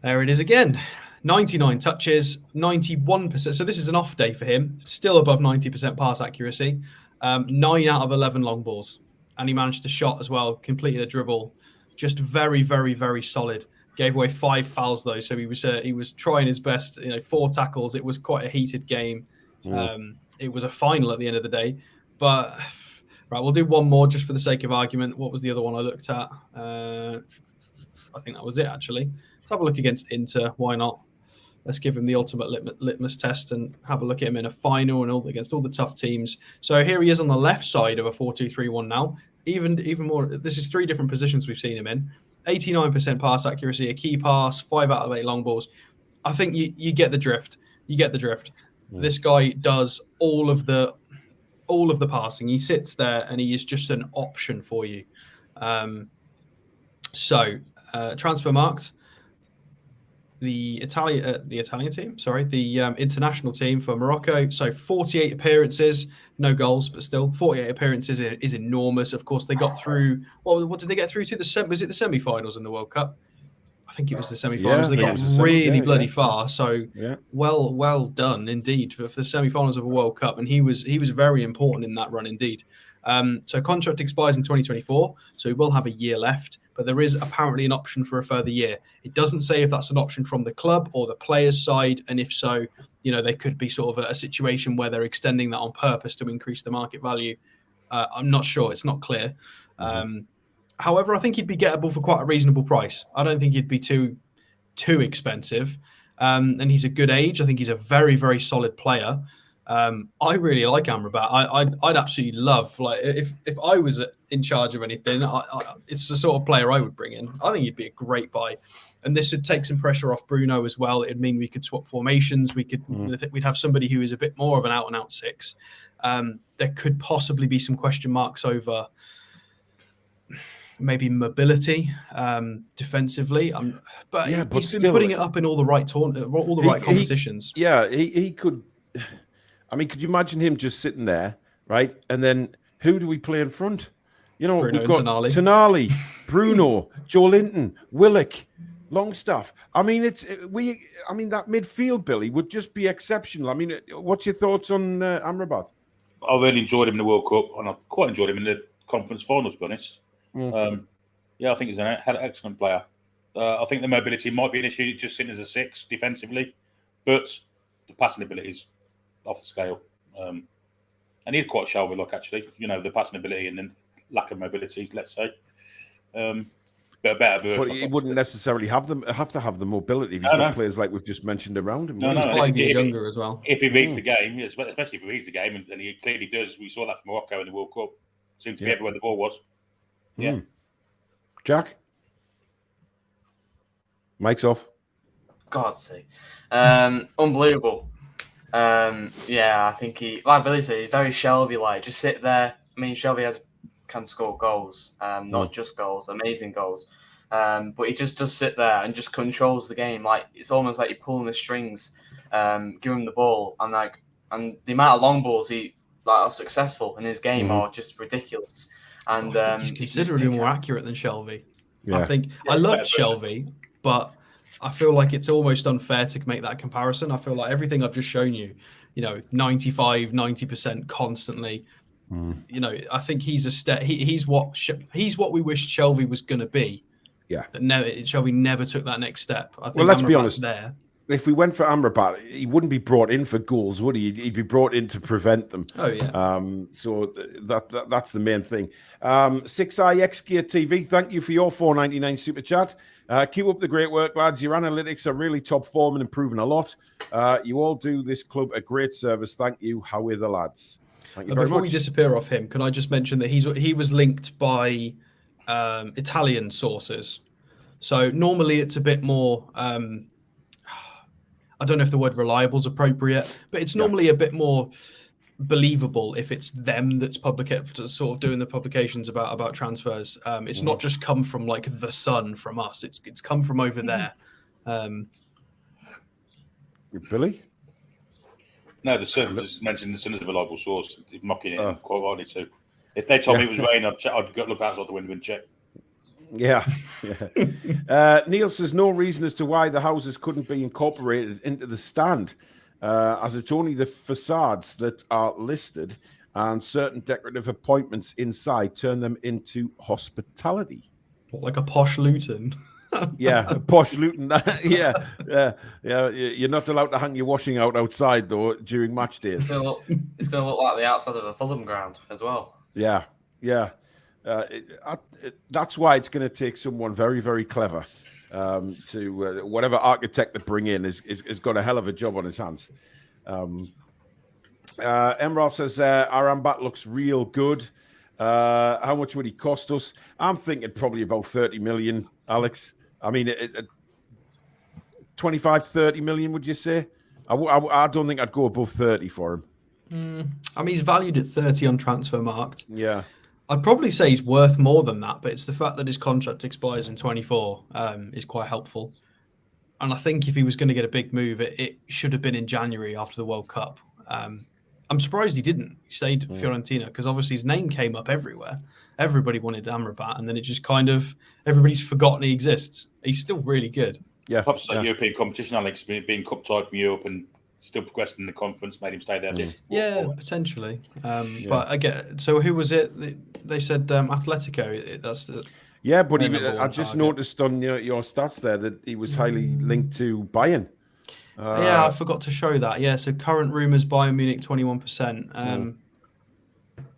There it is again. 99 touches, 91%. So this is an off day for him. Still above 90% pass accuracy. 9 out of 11 long balls. And he managed to shot as well, completed a dribble. Just very, very, very solid. Gave away 5 fouls though, so he was trying his best. 4 tackles. It was quite a heated game. It was a final at the end of the day. But right, we'll do one more just for the sake of argument. What was the other one I looked at? I think that was it actually. Let's have a look against Inter. Why not? Let's give him the ultimate litmus test and have a look at him in a final and against all the tough teams. So here he is on the left side of a 4-2-3-1 now. Even more, this is 3 different positions we've seen him in. 89% pass accuracy, a key pass, 5 out of 8 long balls. I think you get the drift. You get the drift. Yeah. This guy does all of the passing. He sits there and he is just an option for you. Transfer marked. the Italian team, the international team for Morocco. So 48 appearances, no goals, but still 48 appearances is enormous. Of course, they got through. What did they get through to? Was it the semi-finals in the World Cup? I think it was the semi-finals. They got really bloody far. So well done indeed for the semi-finals of a World Cup, and he was very important in that run indeed. So contract expires in 2024, so he will have a year left, but there is apparently an option for a further year. It doesn't say if that's an option from the club or the players' side, and if so, there could be sort of a situation where they're extending that on purpose to increase the market value. I'm not sure. It's not clear. However, I think he'd be gettable for quite a reasonable price. I don't think he'd be too expensive. And he's a good age. I think he's a very, very solid player. I really like Amrabat. I'd absolutely love, if I was in charge of anything, it's the sort of player I would bring in. I think he'd be a great buy. And this would take some pressure off Bruno as well. It'd mean we could swap formations. We'd have somebody who is a bit more of an out-and-out six. There could possibly be some question marks over maybe mobility defensively, but he's been putting it up in all the right competitions. He could. I mean, could you imagine him just sitting there, right? And then who do we play in front? Bruno, we've got Tonali, Bruno, Joe Linton, Willock, Longstaff. I mean, that midfield, Billy, would just be exceptional. I mean, what's your thoughts on Amrabat? I really enjoyed him in the World Cup, and I quite enjoyed him in the conference finals, to be honest. I think he's an excellent player. I think the mobility might be an issue, just sitting as a six defensively, but the passing ability is off the scale. And he's quite Shelby-like, actually. The passing ability and then lack of mobility, let's say. But a better version. But he wouldn't necessarily have to have the mobility. He's got players like we've just mentioned around him. He's 5 years younger as well. If he reads the game, especially if he reads the game, and he clearly does. We saw that from Morocco in the World Cup. Seemed to be everywhere the ball was. Yeah. Jack? Mic's off. God's sake. Unbelievable. I think like Billy said, he's very Shelby-like. Just sit there. I mean, Shelby can score goals, not just goals, amazing goals. But he just does sit there and just controls the game. Like, it's almost like you're pulling the strings, give him the ball, and the amount of long balls he are successful in his game are just ridiculous. And he's considerably more accurate than Shelby. Yeah. I loved Shelby, but I feel like it's almost unfair to make that comparison. I feel like everything I've just shown you, 95, 90% constantly. I think he's he's what we wished Shelby was going to be. Yeah. But Shelby never took that next step. I think well, let's be honest. There. If we went for Amrabat, he wouldn't be brought in for goals, would he? He'd be brought in to prevent them. Oh, yeah. So that's the main thing. 6iX Gear TV, thank you for your $4.99 super chat. Keep up the great work, lads. Your analytics are really top form and improving a lot. You all do this club a great service. Thank you. How are the lads? Thank you very Before much. we disappear off him, can I just mention that he was linked by Italian sources. So normally it's a bit more... I don't know if the word reliable is appropriate, but it's normally a bit more believable if it's them that's sort of doing the publications about transfers. It's not just come from like the Sun from us. It's come from over there. Billy? No, the Sun. Just mentioned the Sun as a reliable source. He's mocking it quite rightly too. If they told me it was rain, I'd go look outside the window and check. Yeah. Neil says no reason as to why the houses couldn't be incorporated into the stand, as it's only the facades that are listed, and certain decorative appointments inside turn them into hospitality. What, like a posh Luton? Yeah, posh Luton. Yeah. You're not allowed to hang your washing out outside though during match days. It's gonna look like the outside of a Fulham ground as well. Yeah. That's why it's going to take someone very, very clever to whatever architect they bring in has got a hell of a job on his hands. Emrah says Amrabat looks real good. How much would he cost us? I'm thinking probably about 30 million, Alex. I mean, 25 to 30 million, would you say? I don't think I'd go above 30 for him. I mean, he's valued at 30 on Transfermarkt. Yeah. I'd probably say he's worth more than that, but it's the fact that his contract expires in 24 is quite helpful. And I think if he was going to get a big move, it should have been in January after the World Cup. I'm surprised he didn't. He stayed at Fiorentina because obviously his name came up everywhere. Everybody wanted Amrabat, and then it just kind of everybody's forgotten he exists. He's still really good. Yeah, perhaps like European competition, Alex, being cup tied from Europe and still progressing in the conference made him stay there. Yeah, potentially. But again, so who was it? They said Atletico. That's the but I just noticed on your stats there that he was highly linked to Bayern. Yeah, I forgot to show that. Yeah, so current rumours: Bayern Munich 21%.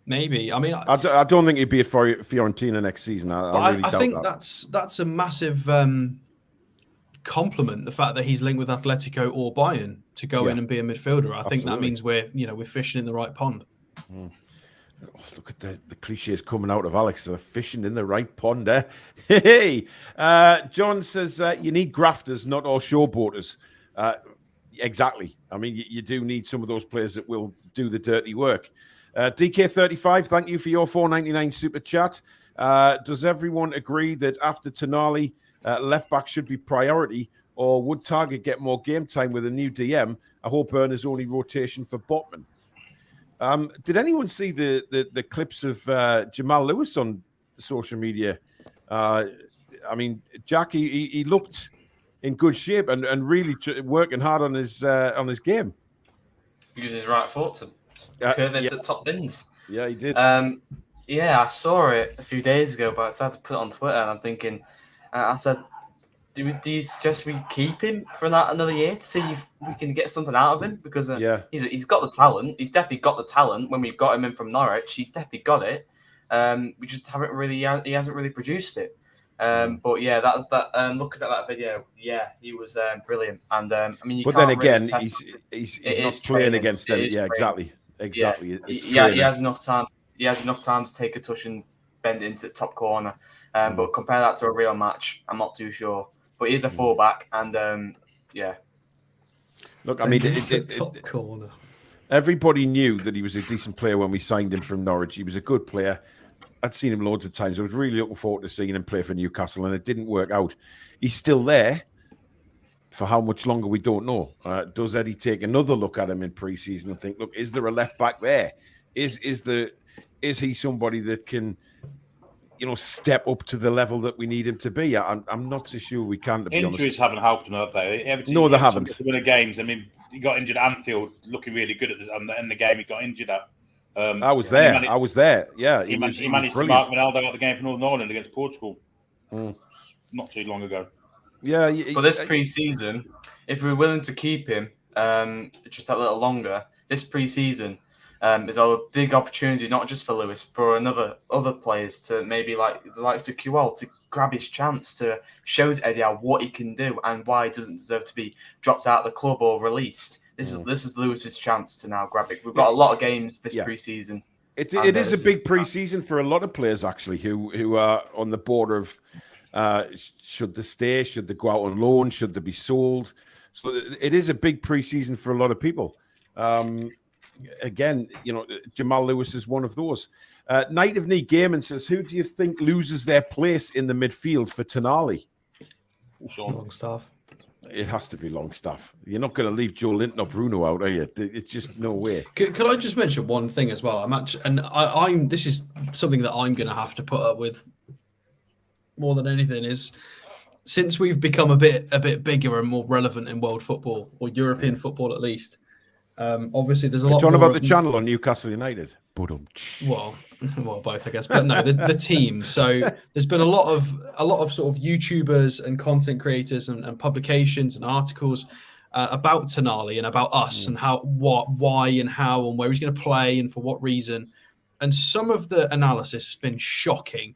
Maybe. I mean, I don't think he'd be a Fiorentina next season. I really doubt think that. that's a massive compliment. The fact that he's linked with Atletico or Bayern to go in and be a midfielder. I think that means we're fishing in the right pond. Oh, look at the cliches coming out of Alex. They're fishing in the right pond there. Hey, John says you need grafters, not all showboaters. Exactly. I mean, you do need some of those players that will do the dirty work. DK35, thank you for your $4.99 super chat. Does everyone agree that after Tonali, left back should be priority, or would Target get more game time with a new DM? I hope Burner's only rotation for Botman. Did anyone see the clips of Jamal Lewis on social media? I mean, Jack, he looked in good shape and really working hard on his game. He used his right foot to curve into top bins. Yeah, he did. Yeah, I saw it a few days ago, but I decided to put it on Twitter, and I'm thinking, I said, do you suggest we keep him for another year to see if we can get something out of him? Because he's got the talent. He's definitely got the talent. When we got him in from Norwich, he's definitely got it. We just haven't really. He hasn't really produced it. But yeah, that's that. Looking at that video, yeah, he was brilliant. And I mean, but then again, he's not playing against them. Yeah, exactly. Yeah, he has enough time. He has enough time to take a touch and bend it into the top corner. But compare that to a real match, I'm not too sure. But he's a fullback, and yeah. Look, I mean, top corner. Everybody knew that he was a decent player when we signed him from Norwich. He was a good player. I'd seen him loads of times. I was really looking forward to seeing him play for Newcastle, and it didn't work out. He's still there. For how much longer, we don't know. Does Eddie take another look at him in pre-season and think, look, is there a left back there? Is he somebody that can, step up to the level that we need him to be? I'm not so sure we can. To be honest, injuries haven't helped him, have they? No, they haven't. To win the games. I mean, he got injured at Anfield, looking really good at the game he got injured at. I was there. Yeah, he managed to mark Ronaldo out the game for Northern Ireland against Portugal not too long ago. Yeah, but this pre-season, if we're willing to keep him just a little longer, this pre-season is a big opportunity, not just for Lewis, for other players to maybe like the likes of QL to grab his chance to show to Eddie Howe what he can do and why he doesn't deserve to be dropped out of the club or released. This is Lewis's chance to now grab it. We've got a lot of games this pre-season. It is a big pre-season for a lot of players actually who are on the border of should they stay, should they go out on loan, should they be sold. So it is a big pre-season for a lot of people. Again, Jamal Lewis is one of those. Night of Knee Gaming says, who do you think loses their place in the midfield for Tonali? Longstaff. It has to be Longstaff. You're not going to leave Joe Linton or Bruno out, are you? It's just no way. Could I just mention one thing as well? I'm this is something that I'm going to have to put up with more than anything is since we've become a bit bigger and more relevant in world football or European football at least. Obviously, there's a lot. Talking about the channel on Newcastle United. Well, both I guess, but no, the team. So there's been a lot of sort of YouTubers and content creators and publications and articles about Tonali and about us and why and how and where he's going to play and for what reason. And some of the analysis has been shocking.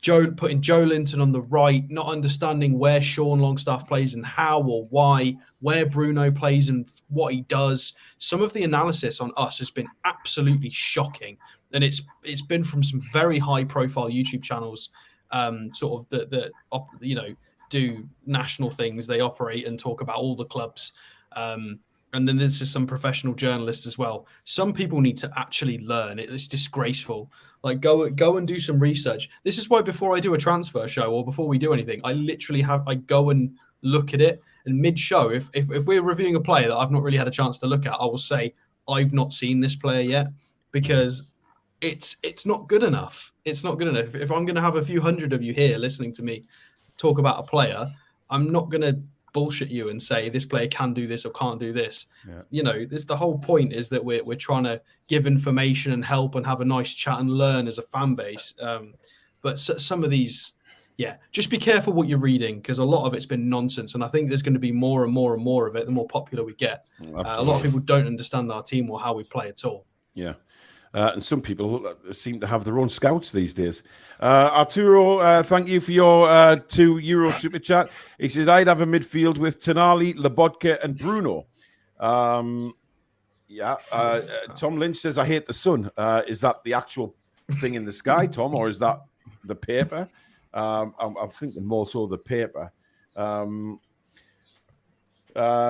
Putting Joe Linton on the right, not understanding where Sean Longstaff plays and how or why, where Bruno plays and what he does. Some of the analysis on us has been absolutely shocking. And it's been from some very high profile YouTube channels, sort of that do national things. They operate and talk about all the clubs. And then there's just some professional journalists as well. Some people need to actually learn. It's disgraceful. Like go and do some research. This is why before I do a transfer show or before we do anything, I go and look at it And mid-show, if we're reviewing a player that I've not really had a chance to look at, I will say I've not seen this player yet, because it's not good enough. It's not good enough. If I'm going to have a few hundred of you here listening to me talk about a player, I'm not going to bullshit you and say this player can do this or can't do this. This, the whole point is that we're trying to give information and help and have a nice chat and learn as a fan base. But some of these, just be careful what you're reading, because a lot of it's been nonsense, and I think there's going to be more and more and more of it the more popular we get. A lot of people don't understand our team or how we play at all. And some people seem to have their own scouts these days. Arturo, thank you for your €2 super chat. He says, I'd have a midfield with Tonali, Lobotka, and Bruno. Tom Lynch says, I hate the sun. Is that the actual thing in the sky, Tom, or is that the paper? I'm thinking more so the paper.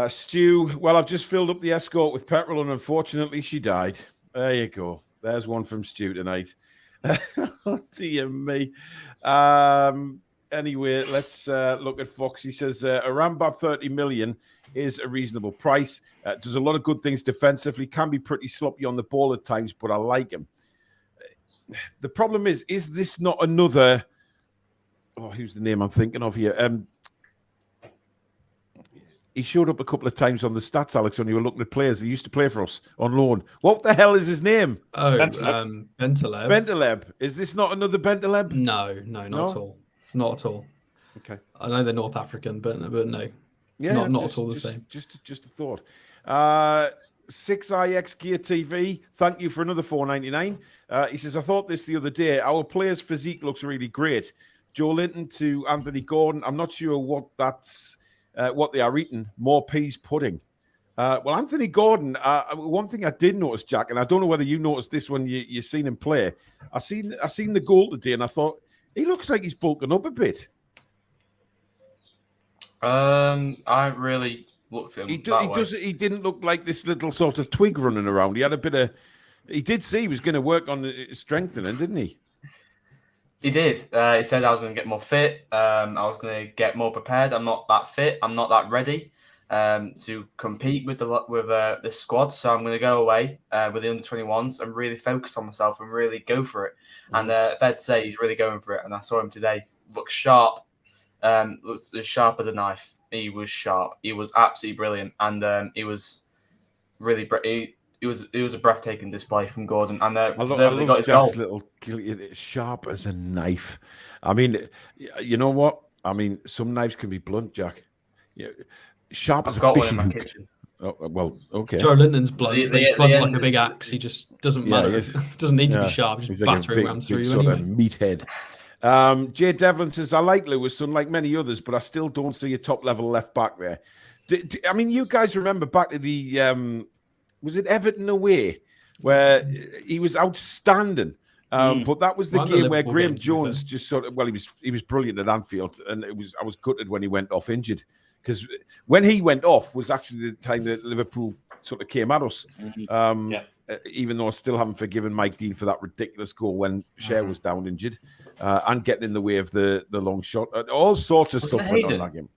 Stu, well, I've just filled up the Escort with petrol, and unfortunately she died. There you go. There's one from Stu tonight. Oh, dear me. Anyway, let's look at Fox. He says around about 30 million is a reasonable price. Does a lot of good things defensively. Can be pretty sloppy on the ball at times, but I like him. The problem is this not another... Oh, who's the name I'm thinking of here? He showed up a couple of times on the stats, Alex, when you were looking at players. He used to play for us on loan. What the hell is his name? Oh, Bentaleb. Bentaleb. Is this not another Bentaleb? No, not at all. Not at all. Okay. I know they're North African, but no. Yeah, not at all the same. Just a thought. 6iX Gear TV. Thank you for another $4.99. He says, I thought this the other day. Our player's physique looks really great. Joe Linton to Anthony Gordon. I'm not sure what they are eating. More peas pudding. Well, Anthony Gordon, one thing I did notice, Jack, and I don't know whether you noticed this when you seen him play. I seen the goal today, and I thought he looks like he's bulking up a bit. I really looked at him. He didn't look like this little sort of twig running around. He had a bit of. He did say he was going to work on strengthening, didn't he? He did. He said I was going to get more fit. I was going to get more prepared. I'm not that fit. I'm not that ready to compete with the squad. So I'm going to go away with the under-21s and really focus on myself and really go for it. And fair to say, he's really going for it. And I saw him today. Look sharp. Looks as sharp as a knife. He was sharp. He was absolutely brilliant. And he was really... It was a breathtaking display from Gordon, and deservedly got his goal. Little sharp as a knife. I mean, you know what? I mean, some knives can be blunt, Jack. Sharp as a fishing hook. Kitchen. Oh, well, okay. Joe Linton's blunt, blunt like a big axe. He just doesn't matter. Doesn't need to be sharp. Just battering rams through you anyway. Sort of meathead. Jay Devlin says, I like Lewis, unlike many others, but I still don't see a top-level left back there. I mean, you guys remember back to the... was it Everton away where he was outstanding? But that was the game where Graham Jones just sort of, well, he was brilliant at Anfield, and I was gutted when he went off injured, because when he went off was actually the time that Liverpool sort of came at us. Even though I still haven't forgiven Mike Dean for that ridiculous goal when Cher was down injured and getting in the way of the long shot. All sorts of stuff went on that game.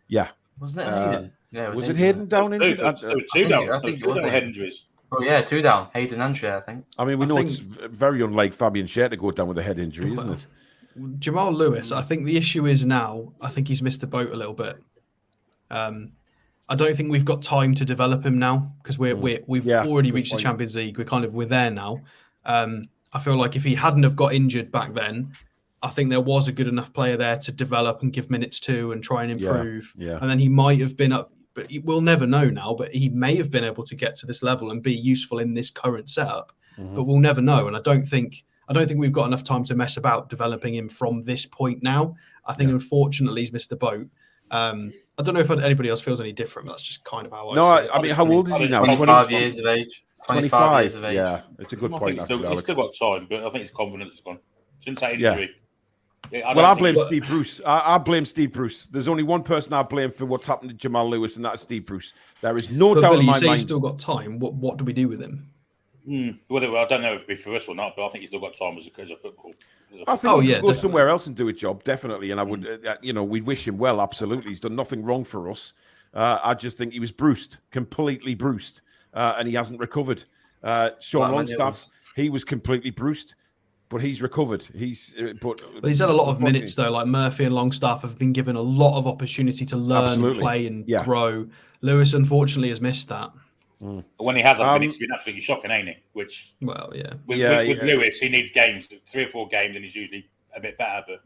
Yeah. Wasn't it Hayden? Yeah, was it Hayden down injured? Two down head injuries. Oh, yeah, 2 down. Hayden and Cher, I think. I mean, it's very unlike Fabian Cher to go down with a head injury, isn't it? Jamal Lewis, I think the issue is now, I think he's missed the boat a little bit. I don't think we've got time to develop him now, because we've already reached the Champions League. We're there now. I feel like if he hadn't have got injured back then, I think there was a good enough player there to develop and give minutes to and try and improve. Yeah. And then he might have been up, but we'll never know now, but he may have been able to get to this level and be useful in this current setup, but we'll never know. And I don't think we've got enough time to mess about developing him from this point now. I think, unfortunately, he's missed the boat. I don't know if anybody else feels any different. That's just kind of how I see it. I mean, how old is he now? 25 years of age. 25 years of age. Yeah, it's a good point. He's still got time, but I think his confidence is gone. Since that injury. I blame Steve Bruce. I blame Steve Bruce. There's only one person I blame for what's happened to Jamal Lewis, and that's Steve Bruce. There is no doubt in my mind. He's still got time. What do we do with him? Well, I don't know if it'd be for us or not, but I think he's still got time as a football. I think he could go somewhere else and do a job, definitely. And I would, we'd wish him well, absolutely. He's done nothing wrong for us. I just think he was bruised, completely bruised, and he hasn't recovered. Sean Longstaff, he was completely bruised, but he's recovered. He's had a lot of minutes though. Like Murphy and Longstaff have been given a lot of opportunity to learn, play, and grow. Lewis unfortunately has missed that. When he hasn't been, it's been absolutely shocking, ain't it? With Lewis, he needs games, 3 or 4 games, and he's usually a bit better. But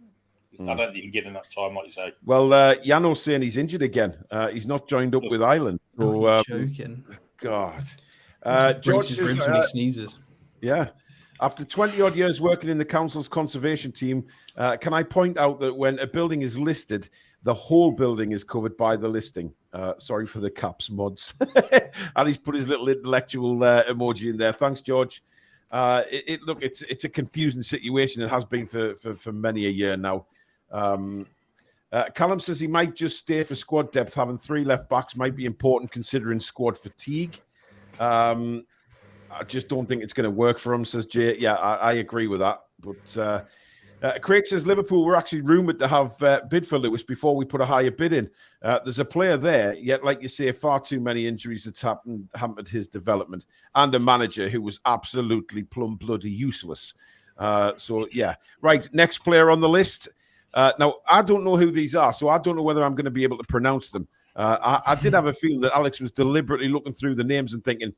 I don't think you can give him that time, like you say. Well, Jano's saying he's injured again. He's not joined up with Ireland. So, joking. God. George his ribs when he sneezes. Yeah. After 20-odd years working in the council's conservation team, can I point out that when a building is listed, the whole building is covered by the listing? Sorry for the caps mods. And he's put his little intellectual emoji in there. Thanks, George. Look, it's a confusing situation. It has been for many a year now. Callum says he might just stay for squad depth. Having 3 left backs might be important considering squad fatigue. I just don't think it's going to work for him, says Jay. Yeah, I agree with that. But Craig says Liverpool were actually rumoured to have bid for Lewis before we put a higher bid in. There's a player there, yet, like you say, far too many injuries that's hampered his development, and a manager who was absolutely plumb bloody useless. So, yeah. Right, next player on the list. Now, I don't know who these are, so I don't know whether I'm going to be able to pronounce them. I did have a feeling that Alex was deliberately looking through the names and thinking,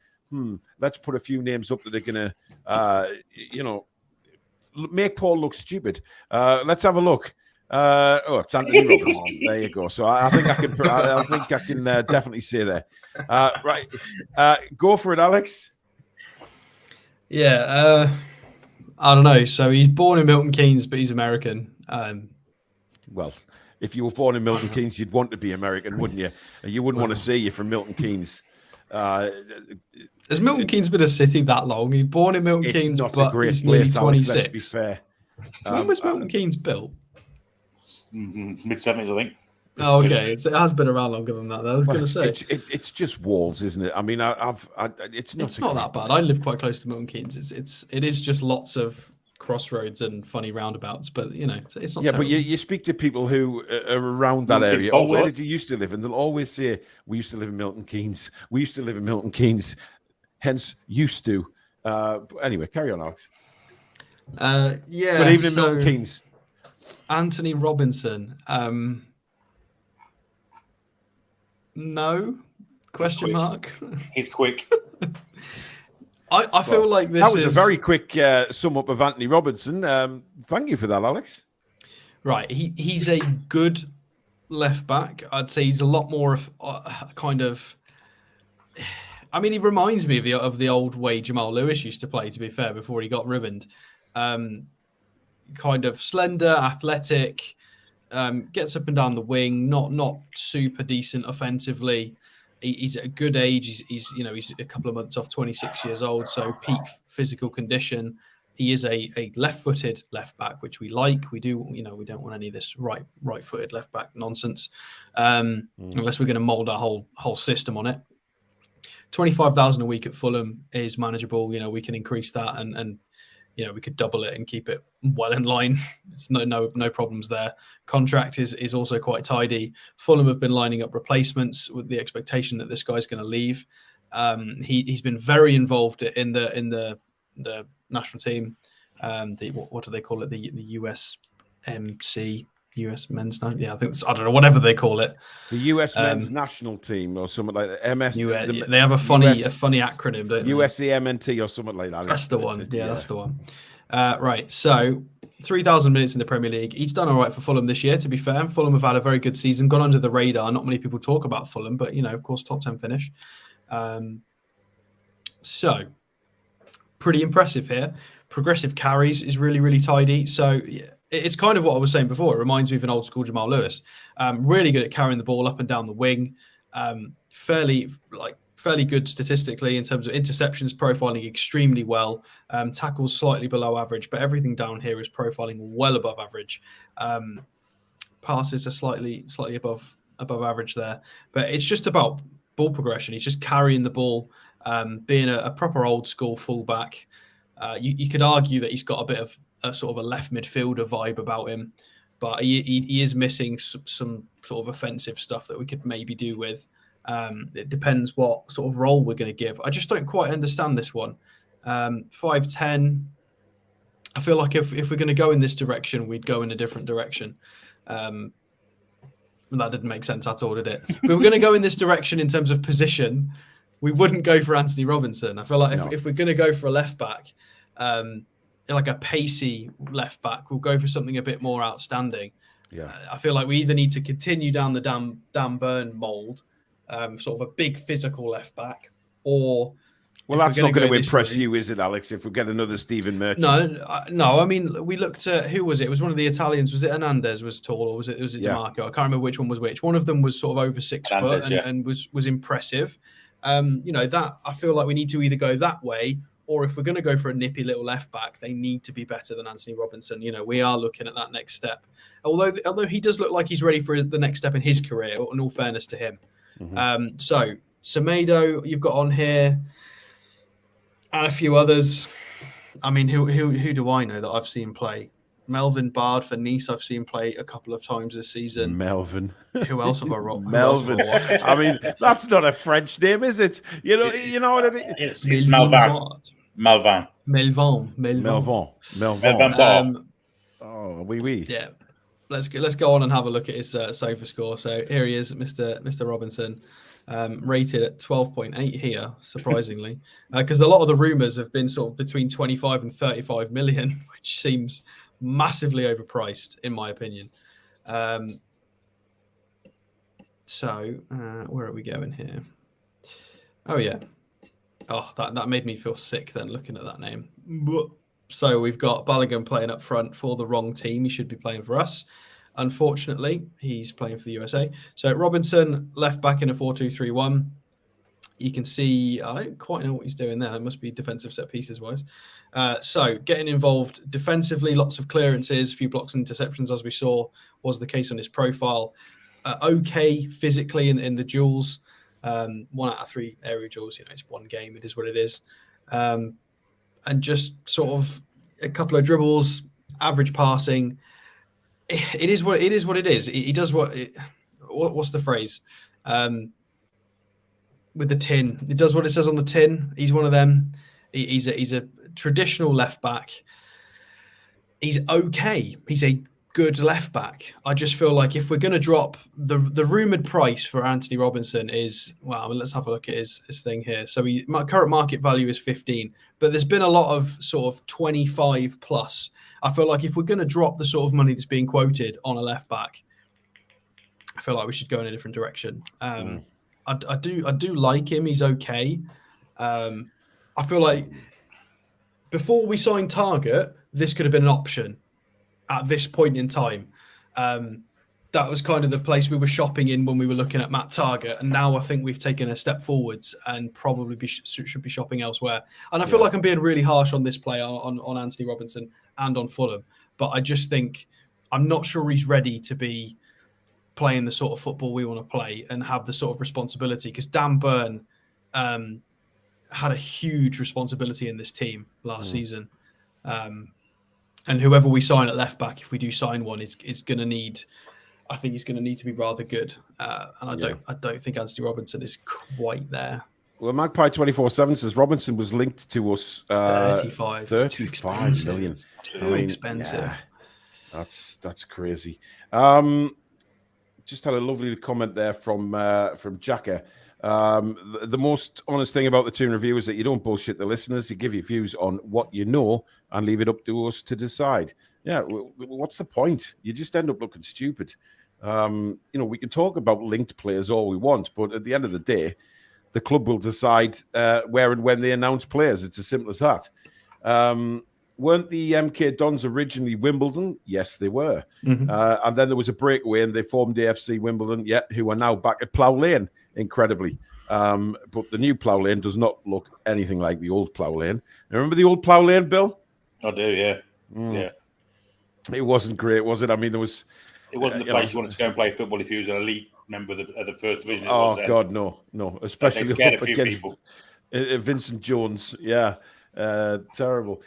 let's put a few names up that are going to, make Paul look stupid. Let's have a look. It's Anthony Robinson. There you go. So I think I can definitely say there. Right. Go for it, Alex. Yeah. I don't know. So he's born in Milton Keynes, but he's American. Well, if you were born in Milton Keynes, you'd want to be American, wouldn't you? You wouldn't want to say you're from Milton Keynes. Has Milton Keynes been a city that long? He's born in Milton Keynes, but he's nearly 26. Let's be fair. When was Milton Keynes built? Mid-70s, I think. It has been around longer than that. I was going to say it's just walls, isn't it? I mean, it's not that bad. I live quite close to Milton Keynes. It is just lots of crossroads and funny roundabouts, but it's not. Yeah, terrible. but you speak to people who are around that area. Oh, where did you used to live? And they'll always say, "We used to live in Milton Keynes. We used to live in Milton Keynes." Hence, used to. Anyway, carry on, Alex. Good evening, Milton Keynes. Anthony Robinson. No? Question mark. He's quick. I feel like this that was a very quick sum up of Anthony Robinson. Thank you for that, Alex. Right. He's a good left back. I'd say he's a lot more of kind of... I mean, he reminds me of the old way Jamal Lewis used to play, to be fair, before he got ribboned. Kind of slender, athletic, gets up and down the wing, not super decent offensively. He's at a good age. He's a couple of months off 26 years old, so peak physical condition. He is a left-footed left back, which we like. We do, we don't want any of this right-footed left back nonsense, unless we're going to mold our whole system on it. 25,000 a week at Fulham is manageable. We can increase that and we could double it and keep it well in line. It's no problems there. Contract is also quite tidy. Fulham have been lining up replacements with the expectation that this guy's going to leave. He's been very involved in the national team. What do they call it? The USMC. US men's night, I don't know, whatever they call it. The US men's national team or something like that. MS. They have a funny acronym, don't they? USCMNT or something like that. That's the one. Yeah, that's the one. Right. So 3,000 minutes in the Premier League. He's done all right for Fulham this year, to be fair. Fulham have had a very good season, gone under the radar. Not many people talk about Fulham, but of course, top 10 finish. So pretty impressive here. Progressive carries is really, really tidy. So yeah. It's kind of what I was saying before. It reminds me of an old school Jamal Lewis. Really good at carrying the ball up and down the wing. Fairly good statistically in terms of interceptions, profiling extremely well. Tackles slightly below average, but everything down here is profiling well above average. Passes are slightly above average there. But it's just about ball progression. He's just carrying the ball, being a proper old school fullback. You could argue that he's got a bit of a sort of a left midfielder vibe about him, but he is missing some sort of offensive stuff that we could maybe do with. It depends what sort of role we're going to give. I just don't quite understand this one. 5'10". I feel like if we're going to go in this direction, we'd go in a different direction. That didn't make sense at all, did it? If we were going to go in this direction in terms of position, we wouldn't go for Anthony Robinson. I feel like if we're going to go for a left back, like a pacey left back, we'll go for something a bit more outstanding. Yeah, I feel like we either need to continue down the Dan Burn mould, sort of a big physical left back, or that's not going to impress you, is it, Alex? If we get another Stephen Merchant? No. I mean, we looked at who was it? It was one of the Italians. Was it Hernandez was tall, or was it DiMarco? I can't remember which one was which. One of them was sort of over 6 foot and was impressive. That I feel like we need to either go that way, or if we're going to go for a nippy little left back, they need to be better than Anthony Robinson. We are looking at that next step. Although he does look like he's ready for the next step in his career, in all fairness to him. Mm-hmm. So Semedo, you've got on here, and a few others. I mean, who do I know that I've seen play? Melvin Bard for Nice, I've seen play a couple of times this season. Melvin. Who else have I rocked? Melvin. I mean, that's not a French name, is it? You know what I mean? It's Melvin. Oh, oui. Yeah. Let's go on and have a look at his sofa score. So here he is, Mr. Robinson, rated at 12.8 here, surprisingly, because a lot of the rumours have been sort of between 25 and 35 million, which seems massively overpriced, in my opinion. So where are we going here? Oh yeah. Oh, that made me feel sick then looking at that name. So we've got Balogun playing up front for the wrong team. He should be playing for us. Unfortunately, he's playing for the USA. So Robinson, left back in a 4-2-3-1. You can see, I don't quite know what he's doing there. It must be defensive set pieces wise. So getting involved defensively, lots of clearances, a few blocks and interceptions, as we saw, was the case on his profile. Okay physically in the duels. 1 out of 3 area duels. It's one game. It is what it is. And just sort of a couple of dribbles, average passing. It is what it is. He does what's the phrase? With the tin, it does what it says on the tin. He's one of them. He's a traditional left back. He's okay. He's a good left back. I just feel like if we're going to drop the rumored price for Anthony Robinson is, let's have a look at his thing here. So my current market value is 15, but there's been a lot of sort of 25 plus. I feel like if we're going to drop the sort of money that's being quoted on a left back, I feel like we should go in a different direction. I do like him. He's okay. I feel like before we signed Target, this could have been an option at this point in time. That was kind of the place we were shopping in when we were looking at Matt Target. And now I think we've taken a step forwards and probably should be shopping elsewhere. And I feel like I'm being really harsh on this player, on Anthony Robinson and on Fulham. But I just think I'm not sure he's ready to be playing the sort of football we want to play and have the sort of responsibility. Because Dan Burn had a huge responsibility in this team last season. And whoever we sign at left back, if we do sign one, is going to need. I think he's going to need to be rather good, and I don't think Anthony Robinson is quite there. Well, Magpie 24/7 says Robinson was linked to us 35 million. Too expensive. Yeah, that's crazy. Just had a lovely comment there from Jacka. The most honest thing about the Toon Review is that you don't bullshit the listeners. You give your views on what you know and leave it up to us to decide. Yeah, what's the point? You just end up looking stupid. We can talk about linked players all we want, but at the end of the day, the club will decide where and when they announce players. It's as simple as that. Weren't the MK Dons originally Wimbledon? Yes, they were. Mm-hmm. And then there was a breakaway and they formed AFC Wimbledon, who are now back at Plough Lane, incredibly. But the new Plough Lane does not look anything like the old Plough Lane. Remember the old Plough Lane, Bill? I do, yeah. Yeah. It wasn't great, was it? I mean, it wasn't the place you wanted to go and play football if you was an elite member of the first division. God, no. Especially they scared a few people. Vincent Jones, yeah. Terrible.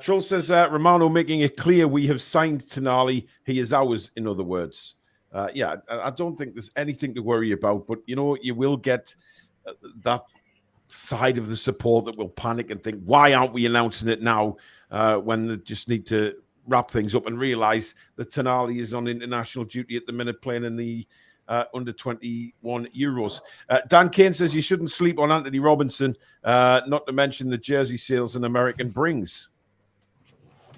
Troll says Romano making it clear we have signed Tonali. He is ours, in other words. I don't think there's anything to worry about. But, you will get that side of the support that will panic and think, why aren't we announcing it now when they just need to wrap things up and realise that Tonali is on international duty at the minute playing in the under 21 Euros. Dan Kane says you shouldn't sleep on Anthony Robinson, not to mention the jersey sales an American brings.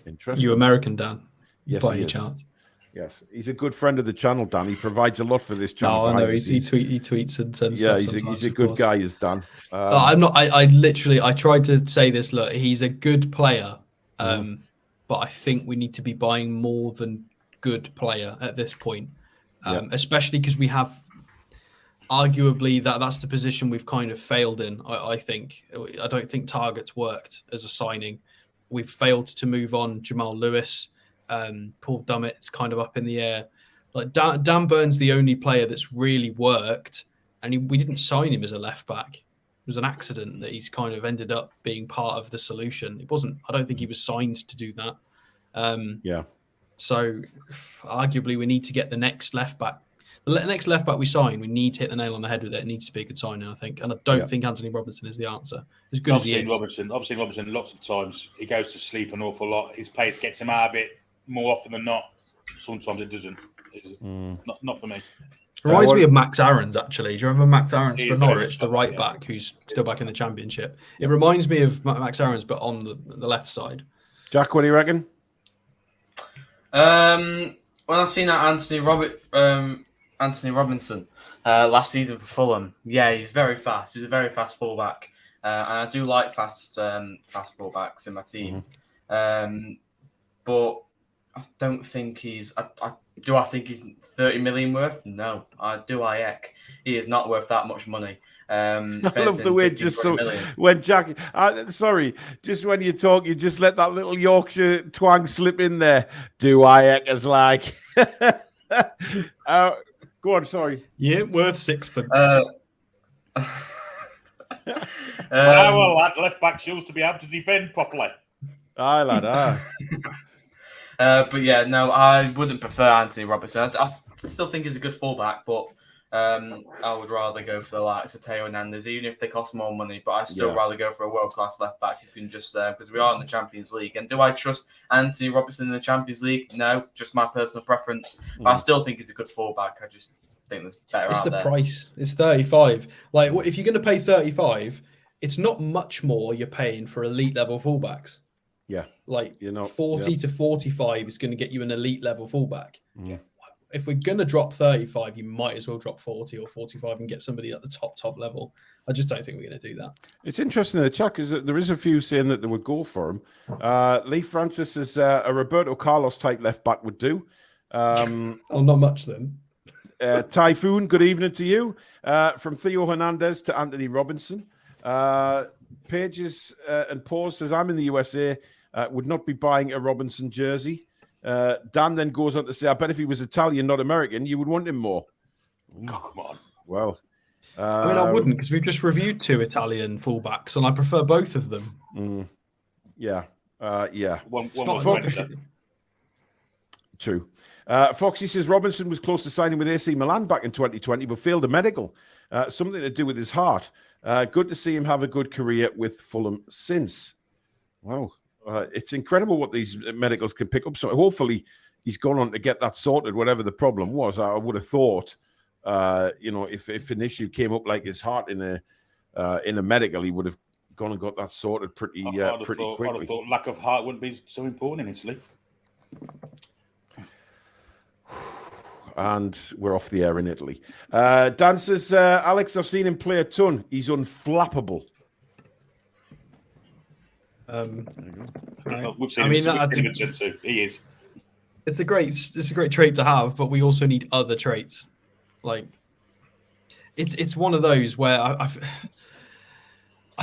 Interesting. You American, Dan? Yes, by he any is. chance? Yes, he's a good friend of the channel, Dan. He provides a lot for this channel. No, I know he tweets and sends yeah, stuff. He's a good guy, is Dan. I'm not. I tried to say this. Look, he's a good player, but I think we need to be buying more than good player at this point, especially because we have arguably that's the position we've kind of failed in. I think. I don't think Target's worked as a signing. We've failed to move on Jamal Lewis. Paul Dummett's kind of up in the air. Like Dan Burn's the only player that's really worked, and we didn't sign him as a left back. It was an accident that he's kind of ended up being part of the solution. It wasn't. I don't think he was signed to do that. So arguably, we need to get the next left back. The next left back we sign, we need to hit the nail on the head with it. It needs to be a good signing, I think. And I don't think Anthony Robinson is the answer. As good as he is. Robinson, lots of times he goes to sleep an awful lot. His pace gets him out of it more often than not. Sometimes it doesn't. It's not for me. Reminds me of Max Aarons, actually. Do you remember Max Aarons for Norwich, the right back who's still back in the Championship? It reminds me of Max Aarons, but on the left side. Jack, what do you reckon? When I've seen that Anthony Robinson last season for Fulham, he's very fast. He's a very fast fullback, and I do like fast fullbacks in my team. But I don't think he's. Do I think he's 30 million worth? No. He is not worth that much money. I love the way when Jack. Just when you talk, you just let that little Yorkshire twang slip in there. Do I as like? Go on, sorry. Yeah, worth sixpence. Left back shows to be able to defend properly. Aye, lad. But I wouldn't prefer Anthony Robinson. I still think he's a good fullback, but I would rather go for the likes of Teo Hernandez, even if they cost more money. But I still rather go for a world-class left back who can just because we are in the Champions League. And do I trust Anthony Robinson in the Champions League? No, just my personal preference. But I still think he's a good fullback. I just think there's better. It's the price. It's 35. Like, if you're going to pay 35, it's not much more you're paying for elite level fullbacks. Yeah, 40 to 45 is going to get you an elite level fullback. Yeah. If we're going to drop 35, you might as well drop 40 or 45 and get somebody at the top level. I just don't think we're going to do that. It's interesting in the chat because there is a few saying that they would go for him. Lee Francis says a Roberto Carlos type left back would do. Not much then. Typhoon, good evening to you. From Theo Hernandez to Anthony Robinson. Pages and Paul says, I'm in the USA, would not be buying a Robinson jersey. Dan then goes on to say, I bet if he was Italian, not American, you would want him more. Oh, come on. Well, I wouldn't, because we've just reviewed 2 Italian fullbacks, and I prefer both of them. Yeah. One was True. Foxy says Robinson was close to signing with AC Milan back in 2020, but failed a medical. Something to do with his heart. Good to see him have a good career with Fulham since. Wow. It's incredible what these medicals can pick up. So hopefully he's gone on to get that sorted, whatever the problem was. I would have thought, if an issue came up like his heart in a medical, he would have gone and got that sorted pretty quickly. I'd have thought lack of heart wouldn't be so important in Italy. And we're off the air in Italy. Dan says, Alex, I've seen him play a ton. He's unflappable. We've seen him too. He is. It's a great trait to have, but we also need other traits. Like, it's one of those where I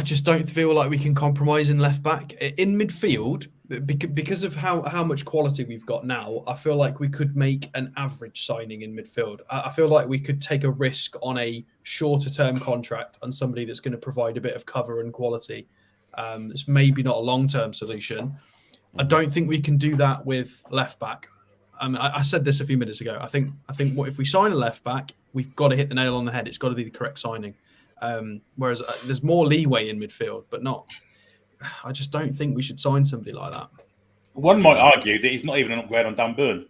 just don't feel like we can compromise in left back. In midfield, because of how much quality we've got now, I feel like we could make an average signing in midfield. I feel like we could take a risk on a shorter term contract on somebody that's going to provide a bit of cover and quality. It's maybe not a long term solution. I don't think we can do that with left back. I said this a few minutes ago. I think what if we sign a left back, we've got to hit the nail on the head. It's got to be the correct signing. Whereas there's more leeway in midfield, but not. I just don't think we should sign somebody like that. One might argue that he's not even an upgrade on Dan Burn.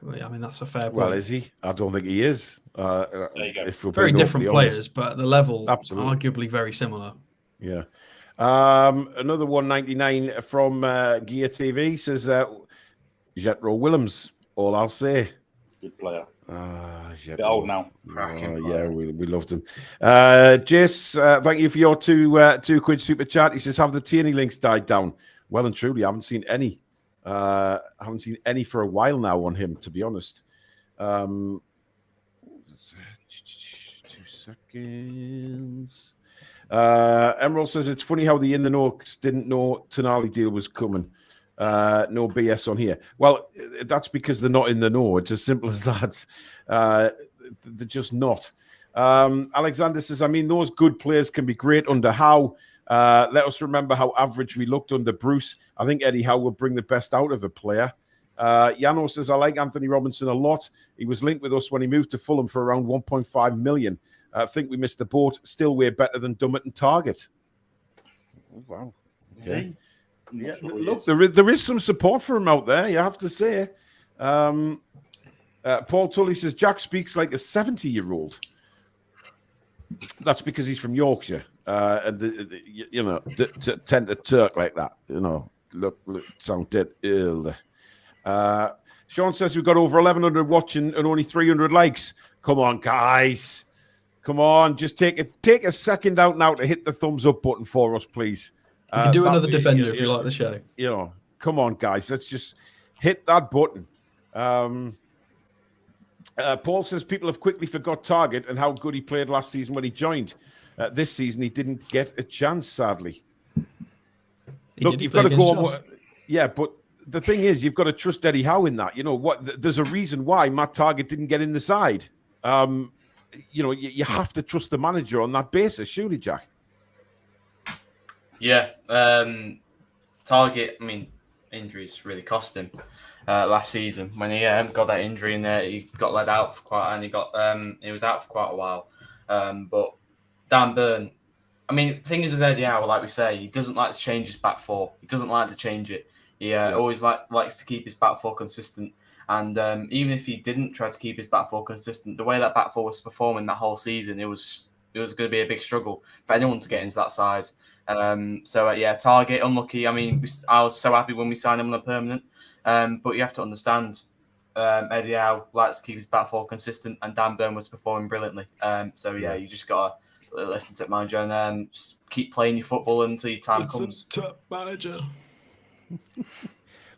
I mean, that's a fair point. Well, is he? I don't think he is. There you go. If we're Very being different awfully players, but the level Absolutely. arguably very similar. Yeah. Another 199 from Gear TV says Jetro Willems. All I'll say. Good player. Jetro. Bit old now. Yeah, we loved him. Jace, thank you for your £2 super chat. He says, have the Tierney links died down? Well and truly, I haven't seen any. I haven't seen any for a while now on him, to be honest. 2 seconds. Emerald says it's funny how the in the know didn't know Tonali deal was coming. No BS on here. Well, that's because they're not in the know. It's as simple as that. They're just not. Alexander says, I mean, those good players can be great under Howe. Let us remember how average we looked under Bruce. I think Eddie Howe will bring the best out of a player. Yano says, I like Anthony Robinson a lot. He was linked with us when he moved to Fulham for around 1.5 million. I think we missed the boat. Still way better than Dummett and Target. Oh, wow. Okay. Yeah, look, there is some support for him out there, you have to say. Paul Tully says, Jack speaks like a 70-year-old. That's because he's from Yorkshire. And tend to talk like that. Look sound dead ill. Sean says we've got over 1,100 watching and only 300 likes. Come on, guys. Come on, just take a second out now to hit the thumbs up button for us, please. You can do another defender if you like the show. Come on, guys. Let's just hit that button. Paul says people have quickly forgot Target and how good he played last season when he joined. This season, he didn't get a chance, sadly. Look, you've got to go on. Yeah, but the thing is, you've got to trust Eddie Howe in that. There's a reason why Matt Target didn't get in the side. You have to trust the manager on that basis, surely, Jack. Yeah. Target, I mean, injuries really cost him last season. When he got that injury in there, he got let out for he was out for quite a while. But Dan Burn, I mean, the thing is with Eddie Howe, like we say, he doesn't like to change his back four. He doesn't like to change it. He always likes to keep his back four consistent. And even if he didn't try to keep his back four consistent, the way that back four was performing that whole season, it was going to be a big struggle for anyone to get into that side. Target, unlucky. I mean, I was so happy when we signed him on a permanent. But you have to understand, Eddie Howe likes to keep his back four consistent, and Dan Burn was performing brilliantly. You just got to listen to it, manager, and just keep playing your football until your time comes. Top manager.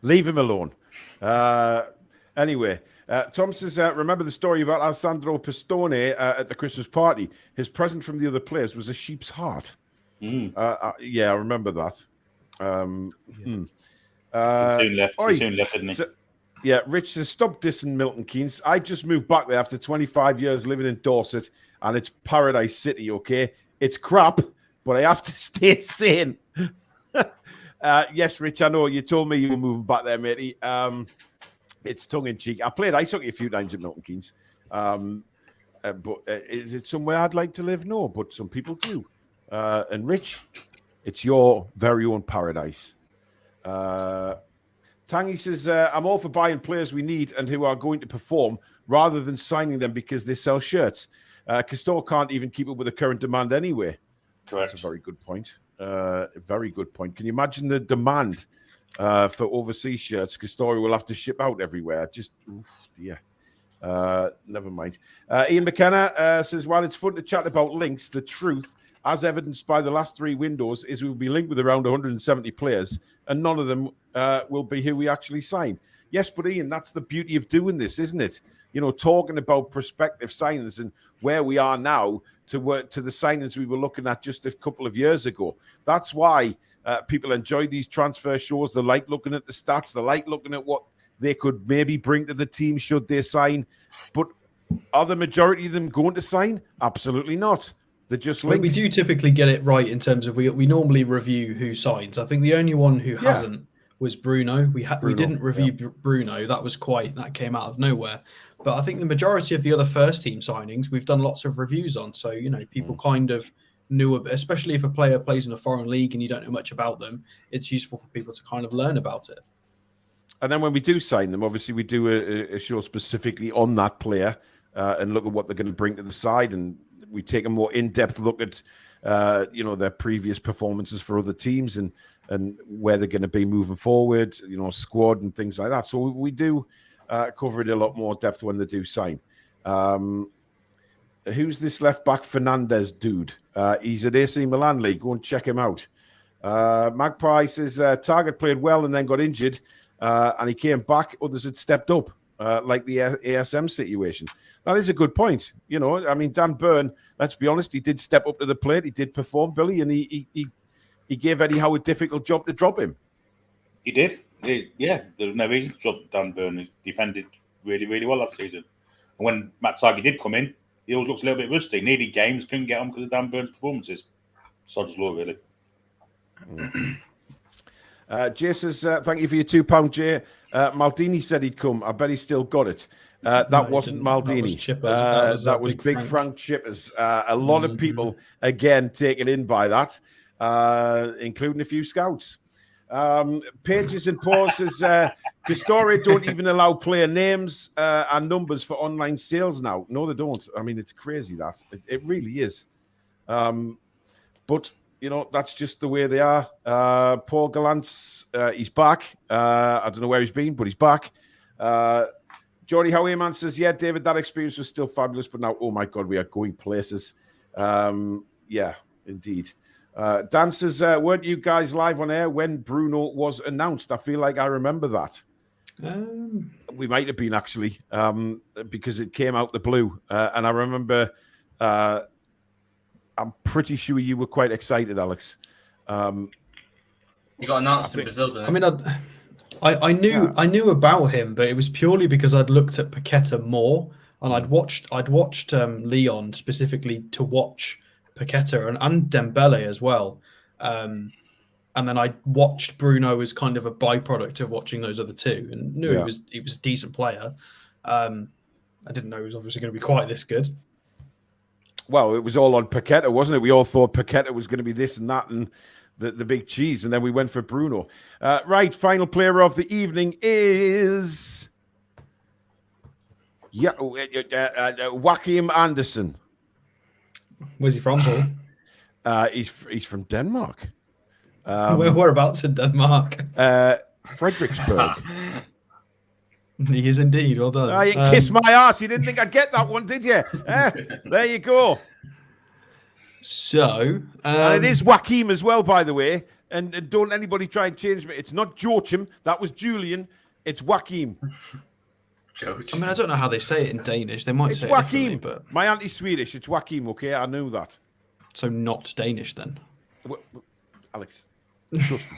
Leave him alone. Anyway, Tom says, remember the story about Sandro Pistone at the Christmas party? His present from the other players was a sheep's heart. I remember that. He soon left, didn't he? Yeah, Rich says, stop dissing Milton Keynes. I just moved back there after 25 years living in Dorset, and it's paradise city, okay? It's crap, but I have to stay sane. Yes, Rich, I know. You told me you were moving back there, matey. It's tongue-in-cheek. I played ice hockey a few times at Milton Keynes. But is it somewhere I'd like to live? No, but some people do. And Rich, it's your very own paradise. Tangy says, I'm all for buying players we need and who are going to perform rather than signing them because they sell shirts. Castore can't even keep up with the current demand anyway. Correct. That's a very good point. A very good point. Can you imagine the demand for overseas shirts? Castore will have to ship out everywhere. Never mind. Ian McKenna says, while it's fun to chat about links, the truth, as evidenced by the last 3 windows, is we will be linked with around 170 players, and none of them will be who we actually sign. Yes, but Ian, that's the beauty of doing this, isn't it? Talking about prospective signings and where we are now to the signings we were looking at just a couple of years ago. That's why people enjoy these transfer shows. They like looking at the stats. They like looking at what they could maybe bring to the team should they sign. But are the majority of them going to sign? Absolutely not. They're just links. We do typically get it right in terms of we normally review who signs. I think the only one who hasn't was Bruno. We didn't review yeah. Bruno. That came out of nowhere. But I think the majority of the other first team signings we've done lots of reviews on. So people kind of knew, especially if a player plays in a foreign league and you don't know much about them, it's useful for people to kind of learn about it. And then when we do sign them, obviously we do a show specifically on that player and look at what they're going to bring to the side, and we take a more in-depth look at their previous performances for other teams and where they're going to be moving forward, squad and things like that. So we do cover it a lot more depth when they do sign. Who's this left back Fernandez dude? He's at AC Milan League. Go and check him out. Magpie says Target played well and then got injured, and he came back. Others had stepped up, like the ASM situation. That is a good point. Dan Burn, let's be honest, he did step up to the plate. He did perform, Billy, and he gave Eddie Howe a difficult job to drop him. He did. There was no reason to drop Dan Burn. He defended really, really well last season. And when Matt Target did come in, he always looks a little bit rusty. Needed games, couldn't get on because of Dan Burn's performances. Sod's law, really. Jay says, thank you for your £2, Jay. Maldini said he'd come. I bet he still got it. That wasn't Maldini. That was Big Frank Chippers. A lot of people, again, taken in by that, including a few scouts. Pages and pauses. Castore don't even allow player names and numbers for online sales now. No, they don't. I mean, it's crazy that. It really is. But, that's just the way they are. Paul Gallant's, he's back. I don't know where he's been, but he's back. Jordy Howieman says, yeah, David, that experience was still fabulous, but now, oh my God, we are going places. Yeah, indeed. Dan says, weren't you guys live on air when Bruno was announced? I feel like I remember that. We might have been, actually, because it came out the blue. And I remember, I'm pretty sure you were quite excited, Alex. He got announced in Brazil, didn't he? I mean, I knew about him, but it was purely because I'd looked at Paqueta more, and I'd watched Leon specifically to watch Paqueta and Dembele as well. And then I watched Bruno as kind of a byproduct of watching those other two, and knew he was a decent player. I didn't know he was obviously going to be quite this good. Well, it was all on Paqueta, wasn't it? We all thought Paqueta was going to be this and that and the big cheese, and then we went for Bruno. Right, final player of the evening is Joachim Andersen. Where's he from, Paul? He's from Denmark. Whereabouts in Denmark? Frederiksberg. He is indeed. Well done. You kiss my ass. You didn't think I'd get that one, did you? There you go. So, and it is Joachim as well, by the way. And don't anybody try and change me. It's not Joachim. That was Julian. It's Joachim. I mean, I don't know how they say it in Danish. They might say Joachim. It but my auntie's Swedish. It's Joachim. Okay, I knew that. So not Danish then. Alex, trust me.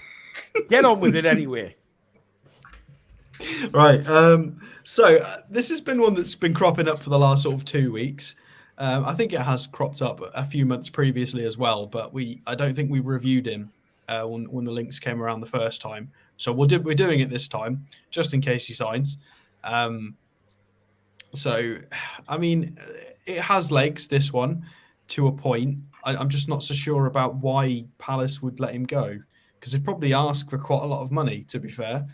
Get on with it anyway. Right. So this has been one that's been cropping up for the last sort of 2 weeks. I think it has cropped up a few months previously as well, but I don't think we reviewed him when the links came around the first time. So we're doing it this time, just in case he signs. So, I mean, it has legs, this one, to a point. I'm just not so sure about why Palace would let him go, because they'd probably ask for quite a lot of money, to be fair.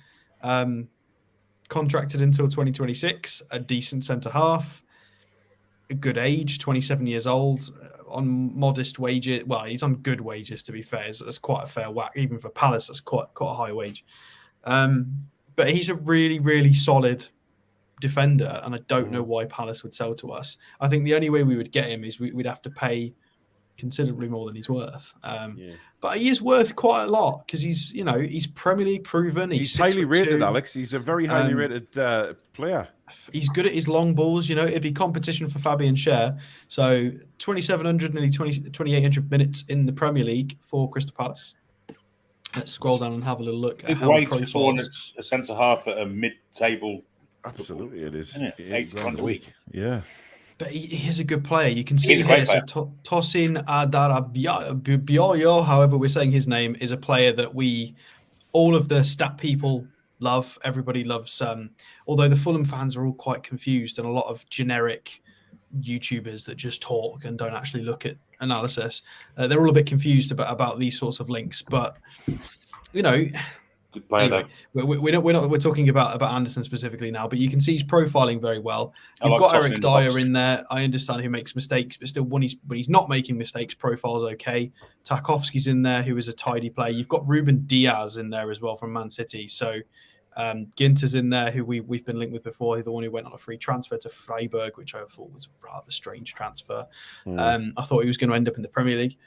Contracted until 2026, a decent centre-half, a good age, 27 years old, on modest wages. Well, he's on good wages, to be fair. That's quite a fair whack. Even for Palace, that's quite a high wage. But he's a really, really solid defender, and I don't know why Palace would sell to us. I think the only way we would get him is we'd have to pay considerably more than he's worth. But he is worth quite a lot because he's Premier League proven. He's highly rated, Alex. He's a very highly rated player. He's good at his long balls. It'd be competition for Fabian Schär. So 2,700, nearly 2,800 minutes in the Premier League for Crystal Palace. Let's scroll down and have a little look at how he profiles. A centre half at a mid-table. Absolutely, it is. Isn't it? 80 grand a week. Yeah. But he is a good player. You can see here. So Tosin Adarabioyo, however we're saying his name, is a player that we all of the stat people love. Everybody loves. Although the Fulham fans are all quite confused, and a lot of generic YouTubers that just talk and don't actually look at analysis. They're all a bit confused about these sorts of links, but Good player, anyway, we're talking about Anderson specifically now, but you can see he's profiling very well. You've got Eric Dyer in there. I understand who makes mistakes, but still, when he's not making mistakes, profile's okay. Tarkowski's in there, who is a tidy player. You've got Ruben Diaz in there as well from Man City. So Ginter's in there, who we've been linked with before, the one who went on a free transfer to Freiburg, which I thought was a rather strange transfer. I thought he was going to end up in the Premier League.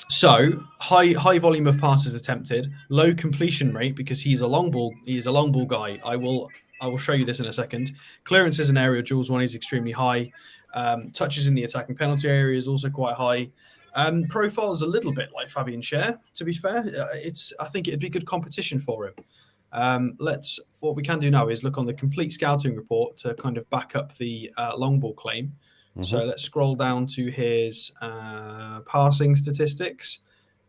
So high volume of passes attempted, low completion rate because he is a long ball guy. I will show you this in a second. Clearances and aerial duels one is extremely high. Touches in the attacking penalty area is also quite high. Profile is a little bit like Fabian Schär, to be fair. I think it'd be good competition for him. What we can do now is look on the complete scouting report to kind of back up the long ball claim. So let's scroll down to his passing statistics.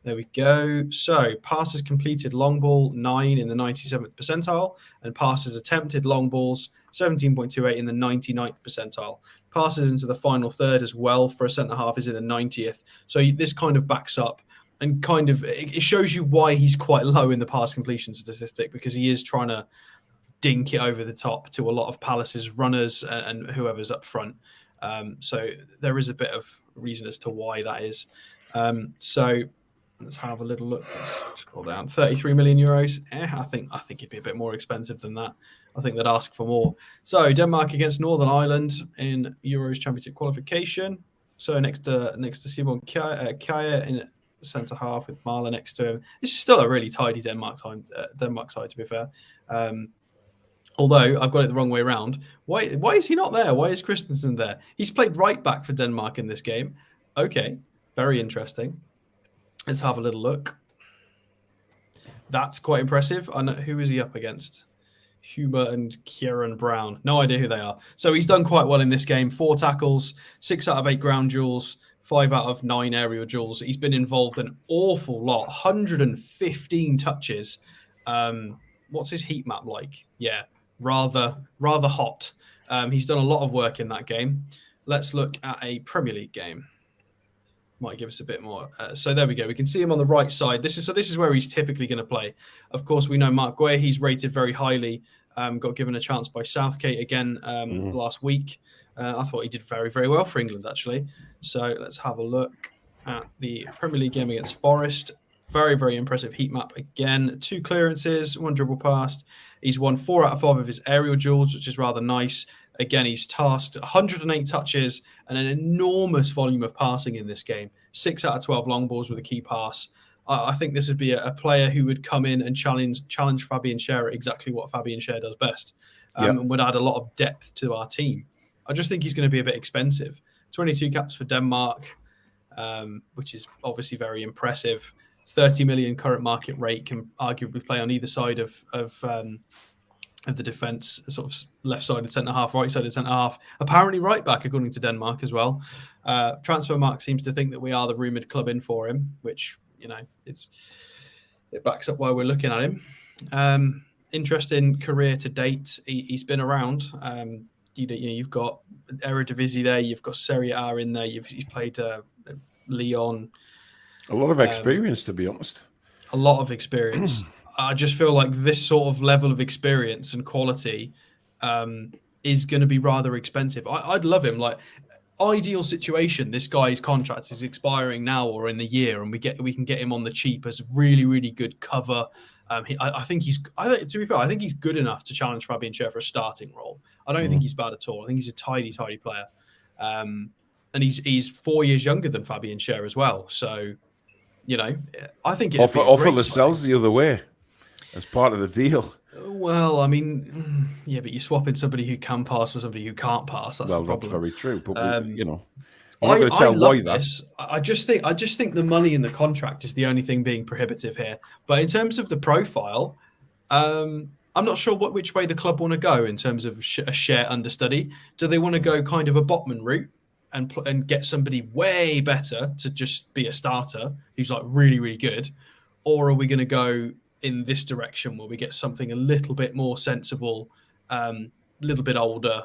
There we go. So passes completed long ball 9 in the 97th percentile, and passes attempted long balls 17.28 in the 99th percentile. Passes into the final third as well for a centre half is in the 90th. So this kind of backs up and kind of it shows you why he's quite low in the pass completion statistic, because he is trying to dink it over the top to a lot of Palace's runners and whoever's up front. So there is a bit of reason as to why that is. So let's have a little look. Let's scroll down. 33 million euros. I think it'd be a bit more expensive than that. I think they'd ask for more. So Denmark against Northern Ireland in Euros Championship qualification. So next to Simon Kjaer in centre half with Marla next to him. This is still a really tidy Denmark side, to be fair. Although I've got it the wrong way around. Why is he not there? Why is Christensen there? He's played right back for Denmark in this game. Okay, very interesting. Let's have a little look. That's quite impressive. I know, who is he up against? Huber and Kieran Brown. No idea who they are. So he's done quite well in this game. 4 tackles, 6 out of 8 ground duels, 5 out of 9 aerial duels. He's been involved an awful lot. 115 touches. What's his heat map like? Yeah, rather hot. He's done a lot of work in that game. Let's look at a Premier League game. Might give us a bit more. So there we go. We can see him on the right side. This is where he's typically going to play. Of course, we know Mark Guay. He's rated very highly. Got given a chance by Southgate again last week. I thought he did very, very well for England, actually. So let's have a look at the Premier League game against Forest. Very, very impressive heat map again. 2 clearances, 1 dribble past. He's won 4 out of 5 of his aerial duels, which is rather nice. Again, he's tasked 108 touches and an enormous volume of passing in this game. 6 out of 12 long balls with a key pass. I think this would be a player who would come in and challenge Fabian Schär at exactly what Fabian Schär does best, and would add a lot of depth to our team. I just think he's going to be a bit expensive. 22 caps for Denmark, which is obviously very impressive. 30 million current market rate, can arguably play on either side of the defence, sort of left-sided centre-half, right-sided centre-half. Apparently right back, according to Denmark as well. Transfermarkt seems to think that we are the rumoured club in for him, which, it backs up why we're looking at him. Interesting career to date. He's been around. You've got Eredivisie there. You've got Serie A in there. He's played Lyon. A lot of experience, to be honest. A lot of experience. I just feel like this sort of level of experience and quality is going to be rather expensive. I'd love him. Like, ideal situation, this guy's contract is expiring now or in a year, and we can get him on the cheap as really, really good cover. I think he's good enough to challenge Fabian Schär for a starting role. I don't think he's bad at all. I think he's a tidy player. And he's 4 years younger than Fabian Schär as well. So, I think offer Lascelles the other way as part of the deal. Well, I mean, yeah, but you're swapping somebody who can pass for somebody who can't pass. That's the problem. That's very true. But I'm not going to tell why that. I just think the money in the contract is the only thing being prohibitive here. But in terms of the profile, I'm not sure which way the club want to go in terms of a Schär understudy. Do they want to go kind of a Botman route and get somebody way better to just be a starter who's like really, really good? Or are we going to go in this direction where we get something a little bit more sensible, a little bit older.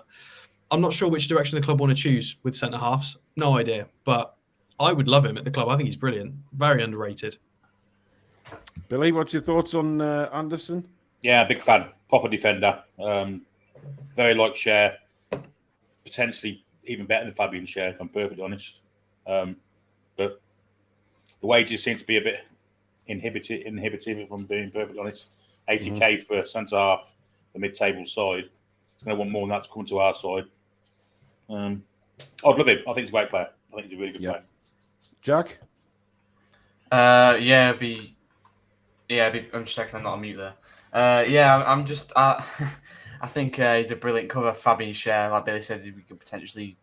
I'm not sure which direction the club want to choose with centre halves. No idea, but I would love him at the club. I think he's brilliant, very underrated. Billy, what's your thoughts on Anderson? Yeah, big fan. Proper defender. Very like Cher. Potentially even better than Fabian Cher, if I'm perfectly honest. But the wages seem to be a bit inhibitive, if I'm being perfectly honest. 80k for centre half, the mid-table side. He's going to want more than that to come to our side. I'd love him. I think he's a great player. I think he's a really good player. Jack? I'm just checking I'm not on mute there. I think he's a brilliant cover. Fabian Cher, like Billy said, we could potentially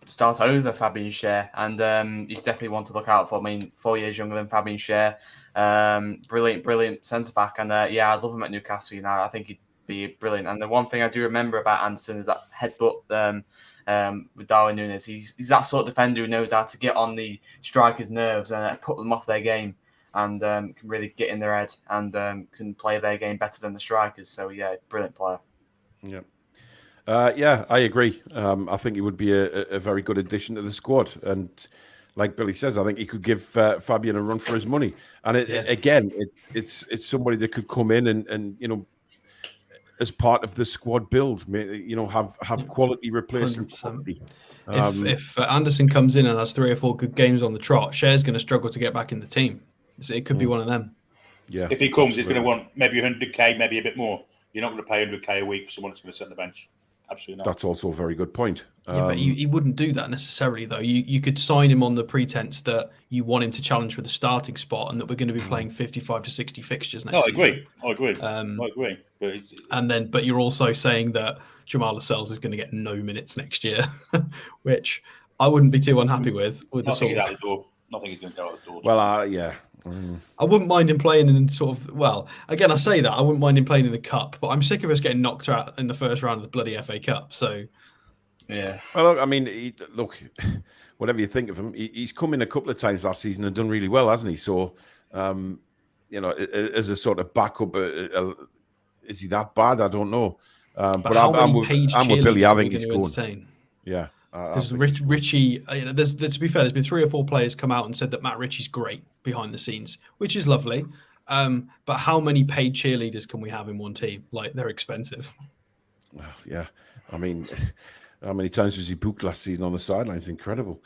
start over Fabian Cher, and he's definitely one to look out for. I mean, 4 years younger than Fabian Cher. Brilliant centre back, and I'd love him at Newcastle United. I think he'd be brilliant. And the one thing I do remember about Anderson is that headbutt with Darwin Núñez. He's that sort of defender who knows how to get on the strikers' nerves and put them off their game, and can really get in their head and can play their game better than the strikers. So yeah, brilliant player. Yeah. I agree. I think he would be a very good addition to the squad. And like Billy says, I think he could give Fabian a run for his money. And it's somebody that could come in and as part of the squad build, have quality replacement quality. If Anderson comes in and has 3 or 4 good games on the trot, Cher's going to struggle to get back in the team. So it could be one of them. Yeah. If he comes, he's going to want maybe 100k, maybe a bit more. You're not going to pay 100k a week for someone that's going to sit on the bench. Absolutely not. That's also a very good point. But he wouldn't do that necessarily, though. You could sign him on the pretense that you want him to challenge for the starting spot and that we're going to be playing 55 to 60 fixtures next season. I agree. But you're also saying that Jamal Lascelles is going to get no minutes next year, which I wouldn't be too unhappy with. I think he's out the door. Nothing he's going to go out the door. Well, I wouldn't mind him playing in sort of, well, again, I say that, I wouldn't mind him playing in the Cup, but I'm sick of us getting knocked out in the first round of the bloody FA Cup, so... Yeah. Well, look, I mean, whatever you think of him, he's come in a couple of times last season and done really well, hasn't he? So, as a sort of backup, is he that bad? I don't know. But I'm with Billy. I think he's going. Yeah. Because Richie, to be fair, there's been 3 or 4 players come out and said that Matt Ritchie's great behind the scenes, which is lovely. But how many paid cheerleaders can we have in one team? Like, they're expensive. Well, yeah. I mean, how many times was he booked last season on the sidelines? Incredible.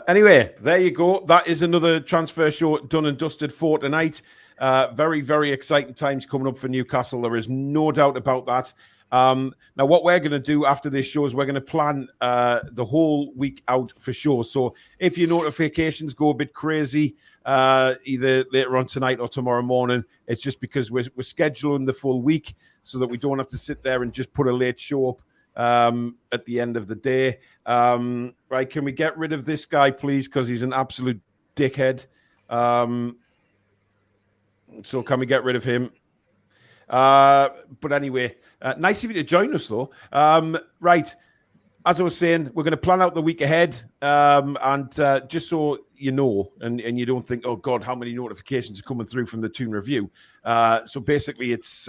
Anyway, there you go. That is another transfer show done and dusted for tonight. Very, very exciting times coming up for Newcastle. There is no doubt about that. Now, what we're going to do after this show is we're going to plan the whole week out for shows. So if your notifications go a bit crazy, either later on tonight or tomorrow morning, it's just because we're scheduling the full week so that we don't have to sit there and just put a late show up at the end of the day. Right, can we get rid of this guy, please? Because he's an absolute dickhead. So can we get rid of him? But anyway, nice of you to join us, though. Right, as I was saying, we're going to plan out the week ahead, and just so you know, and you don't think, oh God, how many notifications are coming through from the Toon Review. So basically, it's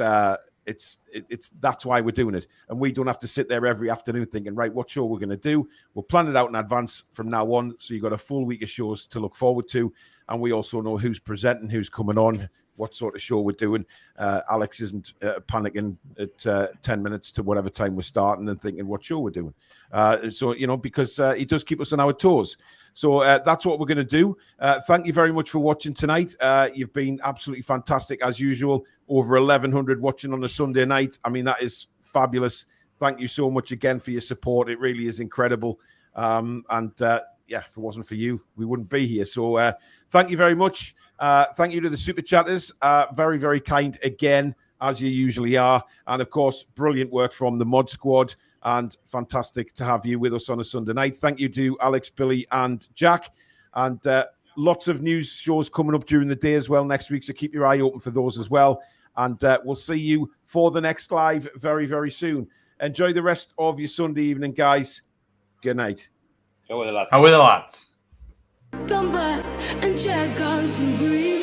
that's why we're doing it, and we don't have to sit there every afternoon thinking, right, what show we're going to do. We'll plan it out in advance from now on, so you've got a full week of shows to look forward to, and we also know who's presenting, who's coming on, what sort of show we're doing. Alex isn't panicking at 10 minutes to whatever time we're starting and thinking what show we're doing. So, because he does keep us on our toes. So that's what we're going to do. Thank you very much for watching tonight. You've been absolutely fantastic as usual. Over 1,100 watching on a Sunday night. I mean, that is fabulous. Thank you so much again for your support. It really is incredible. If it wasn't for you, we wouldn't be here. So thank you very much. Thank you to the Super Chatters. Very, very kind again, as you usually are. And, of course, brilliant work from the Mod Squad. And fantastic to have you with us on a Sunday night. Thank you to Alex, Billy, and Jack. And lots of news shows coming up during the day as well next week. So keep your eye open for those as well. And we'll see you for the next live very, very soon. Enjoy the rest of your Sunday evening, guys. Good night. How are the lads? How are the lads? Come back and check on some green.